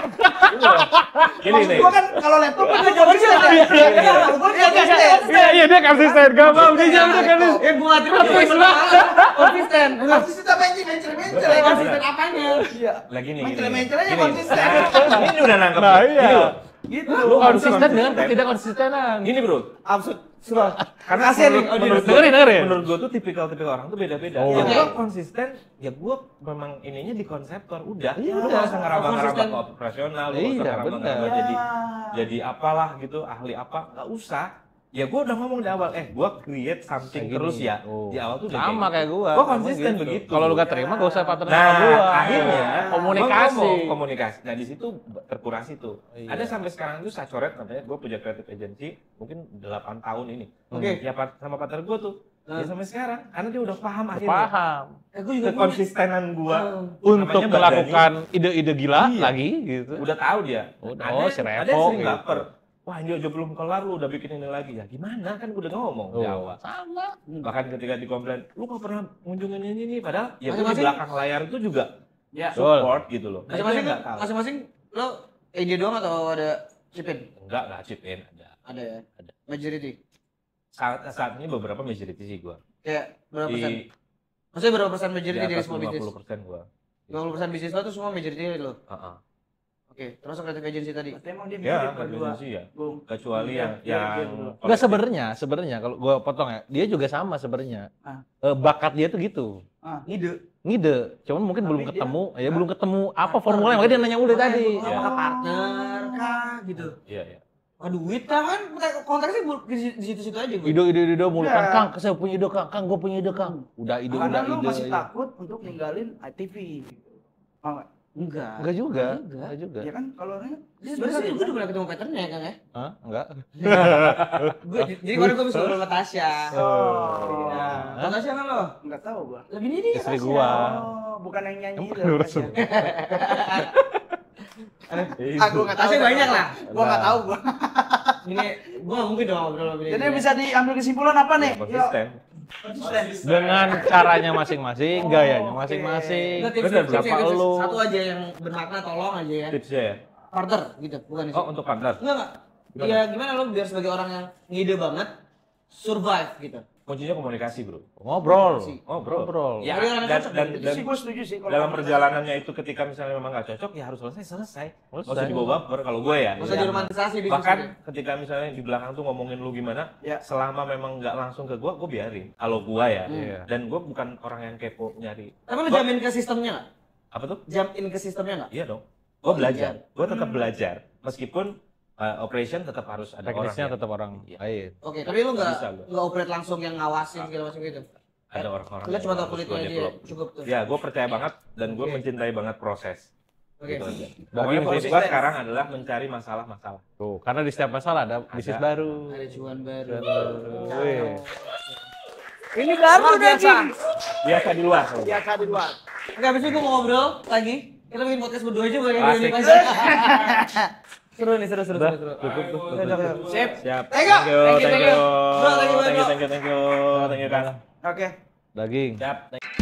Speaker 1: Gini
Speaker 3: Maksud
Speaker 1: nih.
Speaker 3: gua kan kalau laptop kan nggak konsisten. Iya, gua nggak konsisten.
Speaker 2: Iya dia konsisten, gak mau dia jawabnya konsisten.
Speaker 4: Ya gua terima konsisten.
Speaker 3: Konsisten apa mencel-mencel ya?
Speaker 4: Konsisten apanya?
Speaker 3: Iya.
Speaker 1: Lagi nih.
Speaker 3: Mencel-mencel aja
Speaker 1: Gini.
Speaker 3: konsisten.
Speaker 1: Nah, ini udah nangkep.
Speaker 2: Nah,
Speaker 1: nih.
Speaker 2: iya.
Speaker 1: Gini loh.
Speaker 3: Gitu.
Speaker 2: Lu konsisten dengan ketidakkonsistenan.
Speaker 1: Gini bro.
Speaker 3: Absurd. Sudah.
Speaker 1: Karena menurut
Speaker 2: Dengerin.
Speaker 1: menurut gue tuh tipikal orang tuh beda-beda.
Speaker 2: Oh.
Speaker 1: Ya
Speaker 4: Oke.
Speaker 1: gue konsisten, ya gue memang ininya di konseptor udah.
Speaker 2: Iya,
Speaker 1: Lu nggak usah ngeraba-ngeraba
Speaker 4: konsisten.
Speaker 1: ke operasional, lu
Speaker 2: Iya,
Speaker 1: nggak usah ngeraba-ngeraba
Speaker 2: benar.
Speaker 1: jadi apalah gitu, ahli apa, nggak usah. Ya gue udah ngomong di awal, gue create something
Speaker 2: Kayak
Speaker 1: terus
Speaker 2: gini.
Speaker 1: ya.
Speaker 2: Oh.
Speaker 1: Di awal tuh udah
Speaker 2: Sama kayak gua.
Speaker 1: Gue konsisten
Speaker 2: Emang
Speaker 1: begitu.
Speaker 2: Kalau lu gak terima gak usah partner
Speaker 1: Nah,
Speaker 2: sama gua.
Speaker 1: akhirnya
Speaker 2: komunikasi.
Speaker 1: gua ngomong, komunikasi. Nah, di situ terkurasi tuh.
Speaker 2: Iya.
Speaker 1: Ada sampai sekarang tuh saya coret namanya, gue punya creative agency mungkin 8 tahun ini.
Speaker 4: Oke.
Speaker 1: Ya sama partner gue tuh. Ya sampai sekarang, karena dia udah paham akhirnya.
Speaker 2: Paham.
Speaker 4: Gue juga
Speaker 1: Kekonsistenan gue
Speaker 2: Untuk
Speaker 1: namanya
Speaker 2: melakukan ide-ide gila
Speaker 1: Iya.
Speaker 2: lagi gitu.
Speaker 1: udah tahu dia.
Speaker 2: Udah,
Speaker 1: Ada-
Speaker 2: si
Speaker 1: ada yang
Speaker 2: Revo
Speaker 1: sering
Speaker 2: gitu.
Speaker 1: baper. Wah, ini aja belum kelar lu udah bikin ini lagi. Ya gimana, kan gue udah ngomong di awal.
Speaker 2: Sama.
Speaker 1: Bahkan ketika dikomplain, lu kok pernah ngunjungin ini padahal ya gue di
Speaker 4: Masing-masing-
Speaker 1: belakang layar itu juga
Speaker 3: Ya.
Speaker 1: support gitu loh. Nah, itu
Speaker 4: masing-masing
Speaker 1: yang nggak tahu.
Speaker 4: masing-masing lo ide doang atau ada chipin?
Speaker 1: Enggak chip in ada.
Speaker 4: Ada ya.
Speaker 1: Ada.
Speaker 4: Majority.
Speaker 1: Saat ini beberapa majority sih gue.
Speaker 4: Kayak berapa persen?
Speaker 1: Di
Speaker 4: Maksudnya berapa persen majority dari
Speaker 1: atas
Speaker 4: semua bisnis?
Speaker 1: 50% gue.
Speaker 4: 50% bisnis lo tuh semua majority lo.
Speaker 1: Heeh.
Speaker 4: Oke, termasuk creative agency tadi.
Speaker 3: Berarti emang dia
Speaker 1: Ya,
Speaker 3: mirip
Speaker 1: kan
Speaker 3: berdua.
Speaker 1: sih ya.
Speaker 3: Bung.
Speaker 1: Kecuali
Speaker 3: Iya,
Speaker 1: yang
Speaker 2: Enggak sebenarnya kalau gua potong ya, dia juga sama sebenarnya. Bakat dia tuh gitu.
Speaker 4: Ngide.
Speaker 2: Ngide, cuman mungkin
Speaker 3: Tapi
Speaker 2: belum
Speaker 3: dia-
Speaker 2: ketemu, belum ketemu apa formulanya, makanya dia nanya udah tadi.
Speaker 4: Apakah partner kah gitu.
Speaker 1: Iya, iya.
Speaker 4: Oh, duit kah kan konteksnya di situ-situ aja gue.
Speaker 2: Ide mulu
Speaker 3: Ya.
Speaker 2: kan, Kang, saya punya ide Kang, gue punya ide Kang. Udah ide,
Speaker 3: Karena
Speaker 2: udah
Speaker 3: lu
Speaker 2: ide.
Speaker 3: masih takut untuk ninggalin ITV. Mau nggak?
Speaker 4: Enggak.
Speaker 2: Enggak juga,
Speaker 4: Enggak juga.
Speaker 2: enggak juga.
Speaker 3: Ya kan kalau orangnya dia
Speaker 4: Sebenarnya
Speaker 3: bisa
Speaker 4: gue udah pernah ketemu patternnya ya Kang ya.
Speaker 2: Hah? Enggak.
Speaker 4: Jadi kemarin gue bisa ngobrol sama Tasya.
Speaker 3: Oh.
Speaker 4: Iya. Tau Tasya kan lo?
Speaker 3: Enggak tahu gua.
Speaker 4: Lebih ini dia.
Speaker 2: Istri
Speaker 4: Tasya.
Speaker 2: gua.
Speaker 3: Oh, bukan yang nyanyi itu.
Speaker 2: Lurus.
Speaker 4: Gue nggak tahu. Tasya banyak lah. Gue nggak tahu gue. Ini gue nggak mungkin dong ngobrol sama dia.
Speaker 3: Jadi bisa diambil kesimpulan apa nih?
Speaker 1: Ya, konsisten.
Speaker 3: Konsisten.
Speaker 2: Dengan caranya masing-masing, gayanya masing-masing.
Speaker 4: Nggak, tips,
Speaker 1: Bener,
Speaker 4: tips,
Speaker 2: siapa
Speaker 4: tips,
Speaker 2: lu?
Speaker 4: Satu aja yang bermakna tolong aja ya.
Speaker 1: Tipsnya ya.
Speaker 4: Partner gitu, bukan sih.
Speaker 1: Oh, untuk partner.
Speaker 4: Enggak. Ya gimana lo biar sebagai orang yang ngide banget survive gitu.
Speaker 1: Kuncinya komunikasi, Bro.
Speaker 2: Ngobrol.
Speaker 1: Ngobrol. Ya,
Speaker 4: Tapi orang
Speaker 1: dan,
Speaker 4: cocok,
Speaker 1: dan,
Speaker 3: Itu
Speaker 1: dan
Speaker 3: sih gue setuju sih. kalau
Speaker 1: dalam
Speaker 3: komunikasi.
Speaker 1: perjalanannya itu ketika misalnya memang nggak cocok, ya harus selesai. Nggak usah dibawa baper kalau gue ya.
Speaker 4: Nggak usah diromantisasi di
Speaker 1: Bahkan ketika misalnya di belakang tuh ngomongin lu gimana,
Speaker 3: Ya.
Speaker 1: selama memang nggak langsung ke gue biarin. Kalau gue ya.
Speaker 2: Iya.
Speaker 1: Dan gue bukan orang yang kepo nyari.
Speaker 4: Tapi lo jamin ke sistemnya nggak?
Speaker 1: Apa tuh?
Speaker 4: Jamin ke sistemnya nggak?
Speaker 1: Iya dong. Gue belajar.
Speaker 4: iya.
Speaker 1: Gue tetap belajar. Meskipun operation tetap harus ada
Speaker 2: Teknisnya
Speaker 1: orang.
Speaker 2: tetap orang
Speaker 1: Iya.
Speaker 2: lain.
Speaker 4: Oke, tapi lo
Speaker 1: Nggak bisa,
Speaker 4: nggak operate langsung yang ngawasin segala macam gitu.
Speaker 1: Ada orang-orang.
Speaker 4: Lo
Speaker 1: yang
Speaker 4: cuma tau
Speaker 1: harus
Speaker 4: kulitnya
Speaker 1: gua
Speaker 4: aja
Speaker 1: develop.
Speaker 4: cukup tuh.
Speaker 1: Ya, gue percaya banget dan gue
Speaker 4: Oke.
Speaker 1: mencintai banget proses.
Speaker 4: Oke.
Speaker 1: Gitu aja.
Speaker 2: Berarti
Speaker 1: Pokoknya fokus
Speaker 3: konsisten.
Speaker 1: gue sekarang adalah mencari masalah-masalah.
Speaker 2: Tuh, karena di setiap masalah ada bisnis baru.
Speaker 4: Ada cuan baru.
Speaker 2: Wih.
Speaker 3: Ini baru biasa.
Speaker 1: Biasa di luar.
Speaker 3: Biasa di luar.
Speaker 4: Oke, abis itu gue mau ngobrol lagi. Kita bikin podcast berdua aja boleh
Speaker 1: Asik.
Speaker 4: Seru nih, seru.
Speaker 1: Cukup tuh.
Speaker 3: Sip.
Speaker 1: Siap.
Speaker 4: Thank you.
Speaker 1: Thank you.
Speaker 4: Bro, thank you, bro.
Speaker 1: Thank you, Kang.
Speaker 3: Oke.
Speaker 2: Daging.
Speaker 1: Siap.